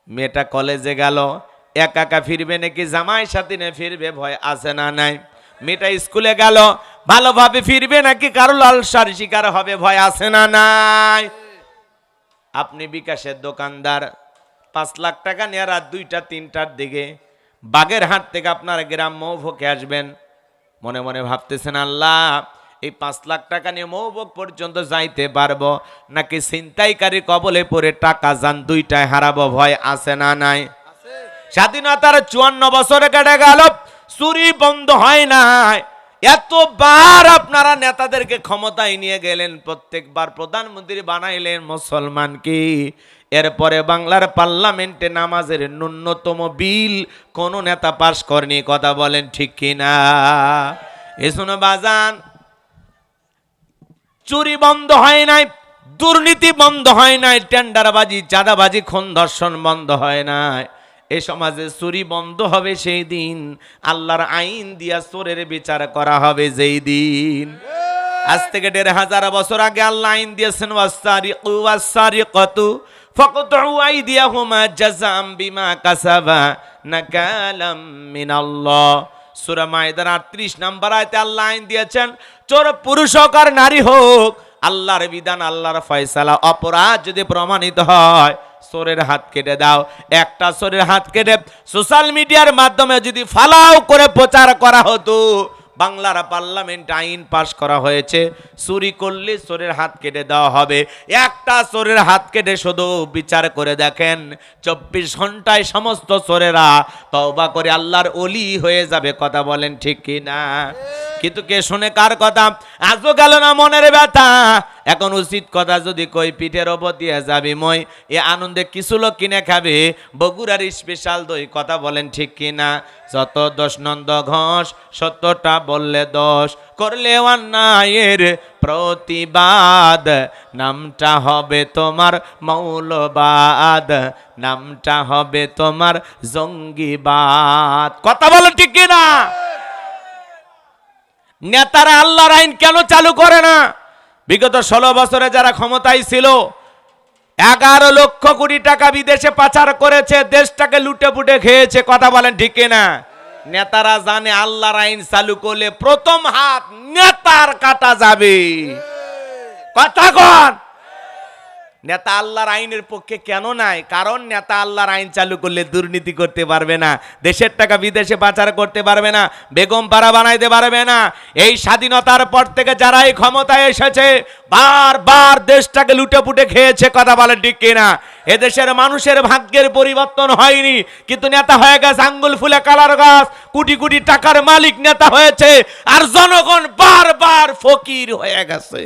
মেয়েটা কলেজে গেল, একা একা ফিরবে নাকি জামাই সাথে নিয়ে ফিরবে, ভয় আছে না নাই? মেয়েটা স্কুলে গেল, ভালোভাবে ফিরবে নাকি কারো লালসার শিকার হবে, ভয় আছে না নাই? আপনি বিকাশের দোকানদার, 5 লাখ টাকা নিয়ে রাত 2টা 3টার দিকে বাগেরহাট থেকে আপনার গ্রাম মৌভোকে আসবেন। মনে মনে ভাবতেছেন আল্লাহ এই 5 লাখ টাকা নিয়ে মৌভোগ পর্যন্ত যাইতে পারবো নাকি ছিনতাইকারী কবলে পড়ে টাকা যান 2টায় হারাবো, ভয় আছে না নাই? স্বাধীনতার 54 বছরে কেটে গেল, চুরি বন্ধ হয় নাই। এতবার আপনারা নেতাদেরকে ক্ষমতায় নিয়ে গেলেন, প্রত্যেকবার প্রধানমন্ত্রী বানাইলেন মুসলমান কি, এরপরে বাংলার পার্লামেন্টে নামাজের ন্যূনতম বিল কোন নেতা পাশ করেনি, কথা বলেন ঠিক কিনা? এজন্য বাজান, চুরি বন্ধ হয় নাই, দুর্নীতি বন্ধ হয় নাই, টেন্ডারবাজি চাঁদাবাজি খুন ধর্ষণ বন্ধ হয় নাই। এই সমাজে চুরি বন্ধ হবে সেই দিন, আল্লাহর আইন দিয়া চোরের বিচার করা হবে যেই দিন। আজ থেকে 1500 বছর আগে আল্লাহ আইন দিয়েছেন ওয়াসারিকু ওয়াসারিকাতু ফাকতউ আইদিয়াহুমা জাযাম বিমা কাসাবা নাকালাম মিনাল্লাহ। সূরা মাইদার 38 নম্বর আয়াতে আল্লাহ আইন দিয়েছেন, চোর পুরুষ হোক আর নারী হোক, আল্লাহর বিধান আল্লাহর ফয়সালা, অপরাধ যদি প্রমাণিত হয় চোরের হাত কেটে দাও। একটা চোরের হাত কেটে সোশ্যাল মিডিয়ার মাধ্যমে যদি ফালাও করে প্রচার করা হতো, বাংলার পার্লামেন্ট আইন পাশ করা হয়েছে, চুরি করলে চোরের হাত কেটে দেওয়া হবে। একটা চোরের হাত কেটে শুধু বিচার করে দেখেন, 24 ঘন্টায় সমস্ত চোরেরা তওবা করে আল্লাহর ওলি হয়ে যাবে, কথা বলেন ঠিক কি না? কিন্তু কে শুনে কার কথা? আজও গেল না মনের ব্যথা। এখন উচিত কথা যদি কই, পিঠের ওপর দিয়ে যাবি মই, এ আনন্দে কিছু লোক কিনে খাবে বগুড়ার স্পেশাল দই, কথা বলেন ঠিক কিনা? যত দোষ নন্দ ঘোষ, সত্যটা বললে দোষ, করলে অন্যায়ের প্রতিবাদ, নামটা হবে তোমার মৌলবাদ, নামটা হবে তোমার জঙ্গিবাদ, কথা বলেন ঠিক কিনা? নেতারা আল্লাহর আইন কেন চালু করে না? বিগত 16 বছরে যারা ক্ষমতায় ছিল 11 লক্ষ কোটি টাকা বিদেশে পাচার করেছে, দেশটাকে লুটে পুটে খেয়েছে, কথা বলেন ঠিক কিনা? নেতারা জানে আল্লাহর আইন চালু করলে প্রথম হাত নেতার কাটা যাবে, কথা কন। নেতা আল্লাহর আইনের পক্ষে কেন নাই? কারণ নেতা আল্লাহর আইন চালু করলে দুর্নীতি করতে পারবে না, দেশের টাকা বিদেশে পাচার করতে পারবে না, বেগম পাড়া বানাইতে পারবে না। এই স্বাধীনতার পর থেকে যারা এই ক্ষমতায় এসেছে বারবার দেশটাকে লুটে পুটে খেয়েছে, কথা বলেন ঠিক কিনা? এদেশের মানুষের ভাগ্যের পরিবর্তন হয়নি, কিন্তু নেতা হয়ে গেছে আঙ্গুল ফুলে কালার গাছ, কোটি কোটি টাকার মালিক নেতা হয়েছে, আর জনগণ বারবার ফকির হয়ে গেছে।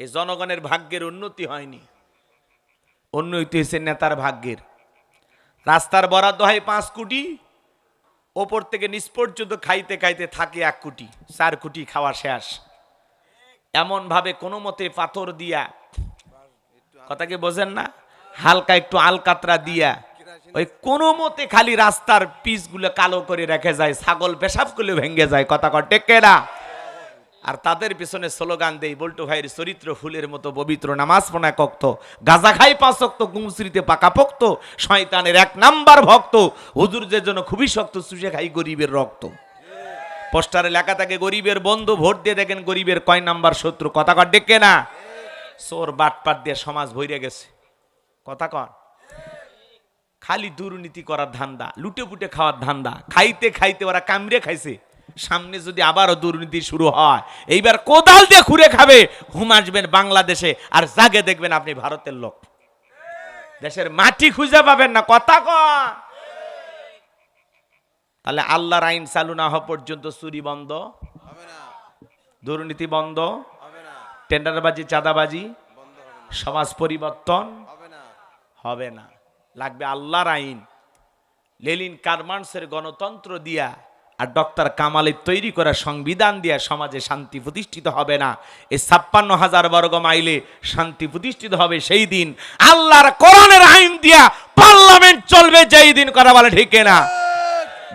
এই জনগণের ভাগ্যের উন্নতি হয়নি, উন্নতি হয়েছে নেতার ভাগ্যের। রাস্তার বরাদ্দ হয় 5 কোটি, ওপর থেকে নিচ পর্যন্ত খাইতে খাইতে থাকে 1 কোটি, 4 কোটি খাওয়া শেষ। এমন ভাবে কোনো মতে পাথর দিয়া, কথা কি বোঝেন না, হালকা একটু আলকাতরা দিয়া ওই কোনো মতে খালি রাস্তার পিচগুলো কালো করে রেখে যায়, ছাগল পেশাব করলে ভেঙে যায়, কথা কর টেকে না। আর তাদের পিছনে স্লোগান দেই, বল্টু ভাইয়ের চরিত্র ফুলের মতো পবিত্র, নামাজ পড়া কক্ত, গাঁজা খাই 5 ওয়াক্ত, গুমশ্রীতে পাকা পোক্ত, শয়তানের 1 নাম্বার ভক্ত, হুজুর যে জন্য খুবই শক্ত, চুষে খাই গরিবের রক্ত। পোস্টারে লেখা থাকে গরিবের বন্ধু, ভোট দিয়ে দেখেন গরিবের কয় নাম্বার শত্রু, কথা কর ডেকে না। চোর বাটপাট দিয়ে সমাজ ভরে গেছে, কথা কর। খালি দুর্নীতি করার ধান্দা, লুটে পুটে খাওয়ার ধান্দা, খাইতে খাইতে ওরা কামড়ে খাইছে। সামনে যদি আবারও দুর্নীতি শুরু হয়, এইবার কোদাল দিয়ে খুঁড়ে খাবে। ঘুম আসবেন বাংলাদেশে, আর জাগে দেখবেন আপনি ভারতের লোক, দেশের মাটি খুঁজে পাবেন না, কথা কন। তাহলে আল্লাহর আইন চালু না হওয়া পর্যন্ত চুরি বন্ধ হবে না, দুর্নীতি বন্ধ হবে না, টেন্ডারবাজি চাঁদাবাজি, সমাজ পরিবর্তন হবে না। লাগবে আল্লাহর আইন। লেনিন কারমার্ক্সের গণতন্ত্র দিয়া আর ডক্টর কামালের তৈরি করা সংবিধান দিয়া সমাজে শান্তি প্রতিষ্ঠিত হবে না। এই 56,000 বর্গ মাইলে শান্তি প্রতিষ্ঠিত হবে সেই দিন আল্লাহর কোরআনের আইন দিয়া পার্লামেন্ট চলবে যেই দিন। কথা বলে ঠিক না?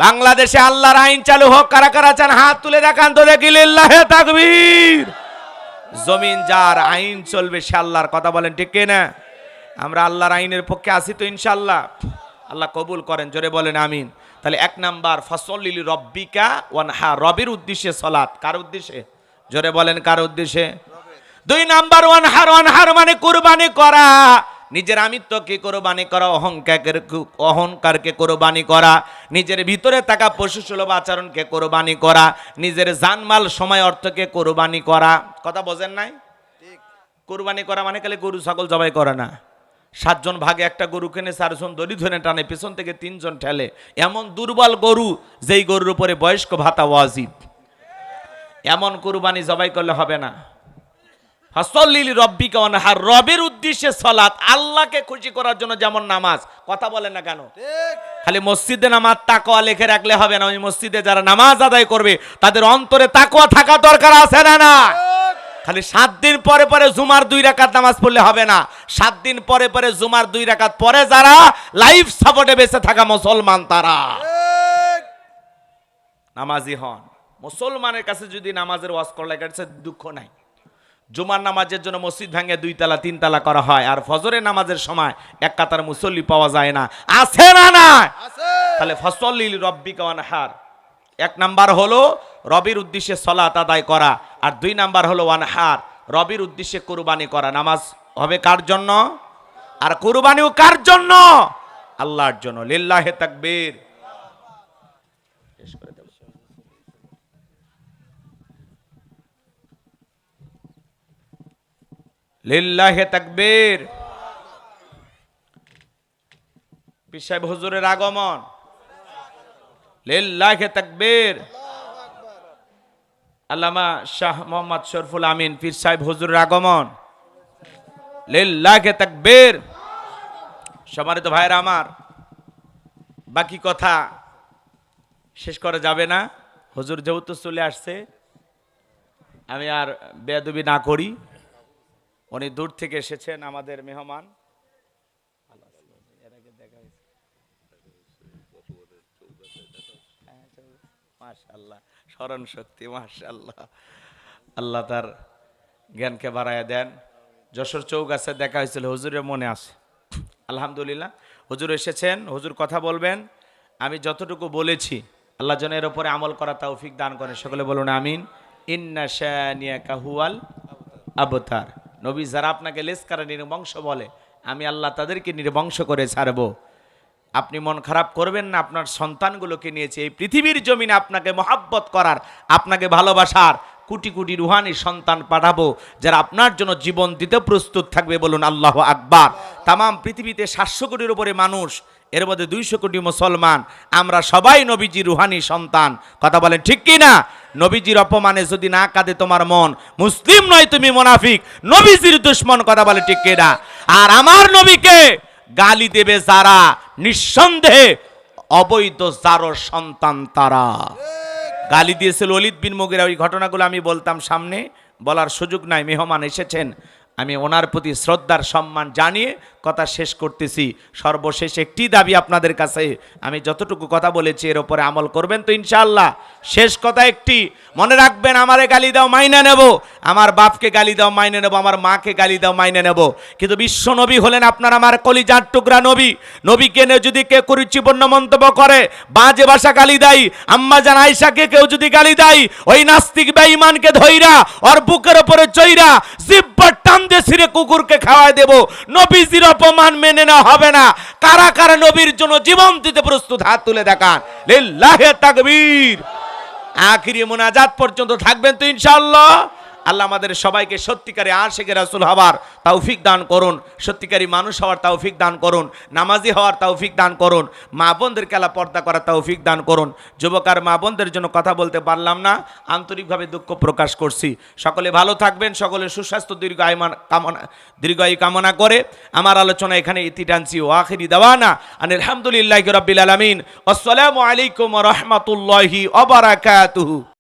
বাংলাদেশে আল্লাহর আইন চালু হোক। কারা কারা চান হাত তুলে দেখান তো দেখি। লিল্লাহে তাকবীর। জমিন যার, আইন চলবে সে আল্লাহর। কথা বলেন ঠিক না? আমরা আল্লাহর আইনের পক্ষে আছি তো ইনশাআল্লাহ। আল্লাহ কবুল করেন, জোরে বলেন আমিন। তাহলে 1 নাম্বার ফাসল্লি লিরাব্বিকা ওয়ানহার, রবের উদ্দেশ্যে সালাত। কার উদ্দেশ্যে? জোরে বলেন কার উদ্দেশ্যে? 2 নাম্বার ওয়ানহার, ওয়ানহার মানে কুরবানি করা। নিজের আমিত্বকে কোরবানি করা, অহংকারকে কোরবানি করা, নিজের ভিতরে থাকা পশুসুলভ আচরণকে কোরবানি করা, নিজের জানমাল সময় অর্থকে কোরবানি করা। কথা বোঝেন নাই? কোরবানি করা মানে খালি গরু ছাগল জবাই করে না। 7 জন ভাগে একটা গরু কিনে 4 জন দড়ি ধরে টানে, পেছন থেকে 3 জন ঠেলে। এমন দুর্বল গরু যেই গরুর উপরে বয়স্ক ভাতা ওয়াজিব, এমন কোরবানি জবাই করলে হবে না। ফাসল্লি লিরাব্বিকা ওয়ানহার, রবের উদ্দেশ্যে সালাত, আল্লাহকে খুশি করার জন্য যেমন নামাজ। কথা বলেন না কেন? খালি মসজিদে নামাজ তাকওয়া লিখে রাখলে হবে না। ওই মসজিদে যারা নামাজ আদায় করবে তাদের অন্তরে তাকওয়া থাকা দরকার আছে না? না। খালি 7 দিন পরে পরে জুমার 2 রাকাত নামাজ পড়লে হবে না। 7 দিন পরে পরে জুমার 2 রাকাত পরে যারা লাইফ সাপোর্টে বেঁচে থাকা মুসলমান তারা নামাজি হন। মুসলমানের কাছে যদি নামাজের ওয়াজ করলে কাছে দুঃখ নাই। জুমার নামাজের জন্য মসজিদ ভাঙে 2 তালা 3 তালা করা হয়, আর ফজরের নামাজের সময় এক কাতার মুসল্লি পাওয়া যায় না। আছে না? না। তাহলে ফাসল্লি লিরাব্বিকা ওয়ানহার, 1 নাম্বার হলো রবের উদ্দেশ্যে সালাত আদায় করা, আর 2 নাম্বার হলো ওয়ানহার, রবের উদ্দেশ্যে কুরবানি করা। নামাজ হবে কার জন্য? আর কুরবানিও কার জন্য? আল্লাহর জন্য। লিল্লাহে তাকবীর। লিল্লাহে তাকবীর। পীর সাহেব হুজুরের আগমন। লিল্লাহে তাকবীর। আল্লামা শাহ মোহাম্মদ শরফুল আমিন পীর সাহেব হুজুরের আগমন। লিল্লাহে তাকবীর। সম্মানিত ভাইরা আমার, বাকি কথা শেষ করা যাবে না। হুজুর যেহেতু চলে আসছে, আমি আর বেয়াদবি না করি। উনি দূর থেকে এসেছেন, আমাদের মেহমান। মাশাআল্লাহ, স্মরণ শক্তি মাশাআল্লাহ। আল্লাহ তার জ্ঞানকে বাড়ায় দেন। যশোর চৌগাছে দেখা হয়েছিল, হুজুরের মনে আছে আলহামদুলিল্লাহ। হুজুর এসেছেন, হুজুর কথা বলবেন। আমি যতটুকু বলেছি আল্লাহ যেন এর উপরে আমল করা তৌফিক দান করেন। সকলে বলুন আমিন। ইন্না শানিয়াকা হুয়াল আবতার। নবী যারা আপনাকে লেসকারা নির্বংশ বলে, আমি আল্লাহ তাদেরকে নির্বংশ করে ছাড়বো। আপনি মন খারাপ করবেন না। আপনার সন্তানগুলোকে নিয়েছে এই পৃথিবীর জমিনে আপনাকে মহাব্বত করার, আপনাকে ভালোবাসার কোটি কোটি রুহানি সন্তান পাঠাবো যারা আপনার জন্য জীবন দিতে প্রস্তুত থাকবে। বলুন আল্লাহু আকবার। তামাম পৃথিবীতে 700 কোটির উপরে মানুষ, এর মধ্যে 200 কোটি মুসলমান। আমরা সবাই নবীজি রুহানি সন্তান। কথা বলেন ঠিক কি না? নবীজির অপমানে যদি না কাঁদে তোমার মন, মুসলিম নয় তুমি মুনাফিক, নবীজির দুশমন। কথা বলে ঠিক কি না? আর আমার নবীকে গালি দেবে যারা, নিঃসন্দেহে অবৈধ জারর সন্তান তারা। গালি দিয়েছিল ওলীদ বিন মুগীরা। ওই ঘটনাগুলো আমি বলতাম সামনে, বলার সুযোগ নাই। মেহমান এসেছেন, আমি ওনার প্রতি শ্রদ্ধার সম্মান জানিয়ে কথা শেষ করতেছি। সর্বশেষ একটি দাবি আপনাদের কাছে, আমি যতটুকু কথা বলেছি এর উপরে আমল করবেন তো ইনশাআল্লাহ। শেষ কথা একটি, মনে রাখবেন, আমারে গালি দাও মাইনে নেব, আমার বাপকে গালি দাও মাইনে নেব, আমার মাকে গালি দাও মাইনে নেব, কিন্তু বিশ্ব নবী হলেন আপনার আমার কলিজার টুকরা নবী। নবীকে নিয়ে যদি কেউ কুরুচিপূর্ণ মন্তব্য করে, বাজে ভাষা গালি দেয়, আম্মা জান আয়েশাকে কেউ যদি গালি দেয়, ওই নাস্তিক বেঈমানকে ধইরা ওর বুকের উপরে চইরা জিহ্বা টান দিয়ে ছিঁড়ে কুকুরকে খাওয়ায় দেব। নবীজির অপমান মেনে নেওয়া হবে না। কারা কারা নবীর জন্য জীবন দিতে প্রস্তুত? হাত তুলে দেখান। লিল্লাহে তাকবীর। আখিরি মুনাজাত পর্যন্ত থাকবেন তো ইনশাআল্লাহ? আল্লাহ আমাদের সবাইকে সত্যিকারে আশিকে রাসূল হওয়ার তৌফিক দান করুন, সত্যিকারী মানুষ হওয়ার তৌফিক দান করুন, নামাজি হওয়ার তৌফিক দান করুন, মা বোনদেরকে আল্লাহ পর্দা করার তৌফিক দান করুন। যুবক আর মা বোনদের জন্য কথা বলতে পারলাম না, আন্তরিকভাবে দুঃখ প্রকাশ করছি। সকলে ভালো থাকবেন, সকলের সুস্বাস্থ্য দীর্ঘায়ু কামনা করে আমার আলোচনা এখানে ইতি টানছি। ও আখিরি দাওয়ানা আনিল হামদুলিল্লাহি রাব্বিল আলামিন। আসসালামু আলাইকুম ওয়া রাহমাতুল্লাহি ওয়া বারাকাতুহু।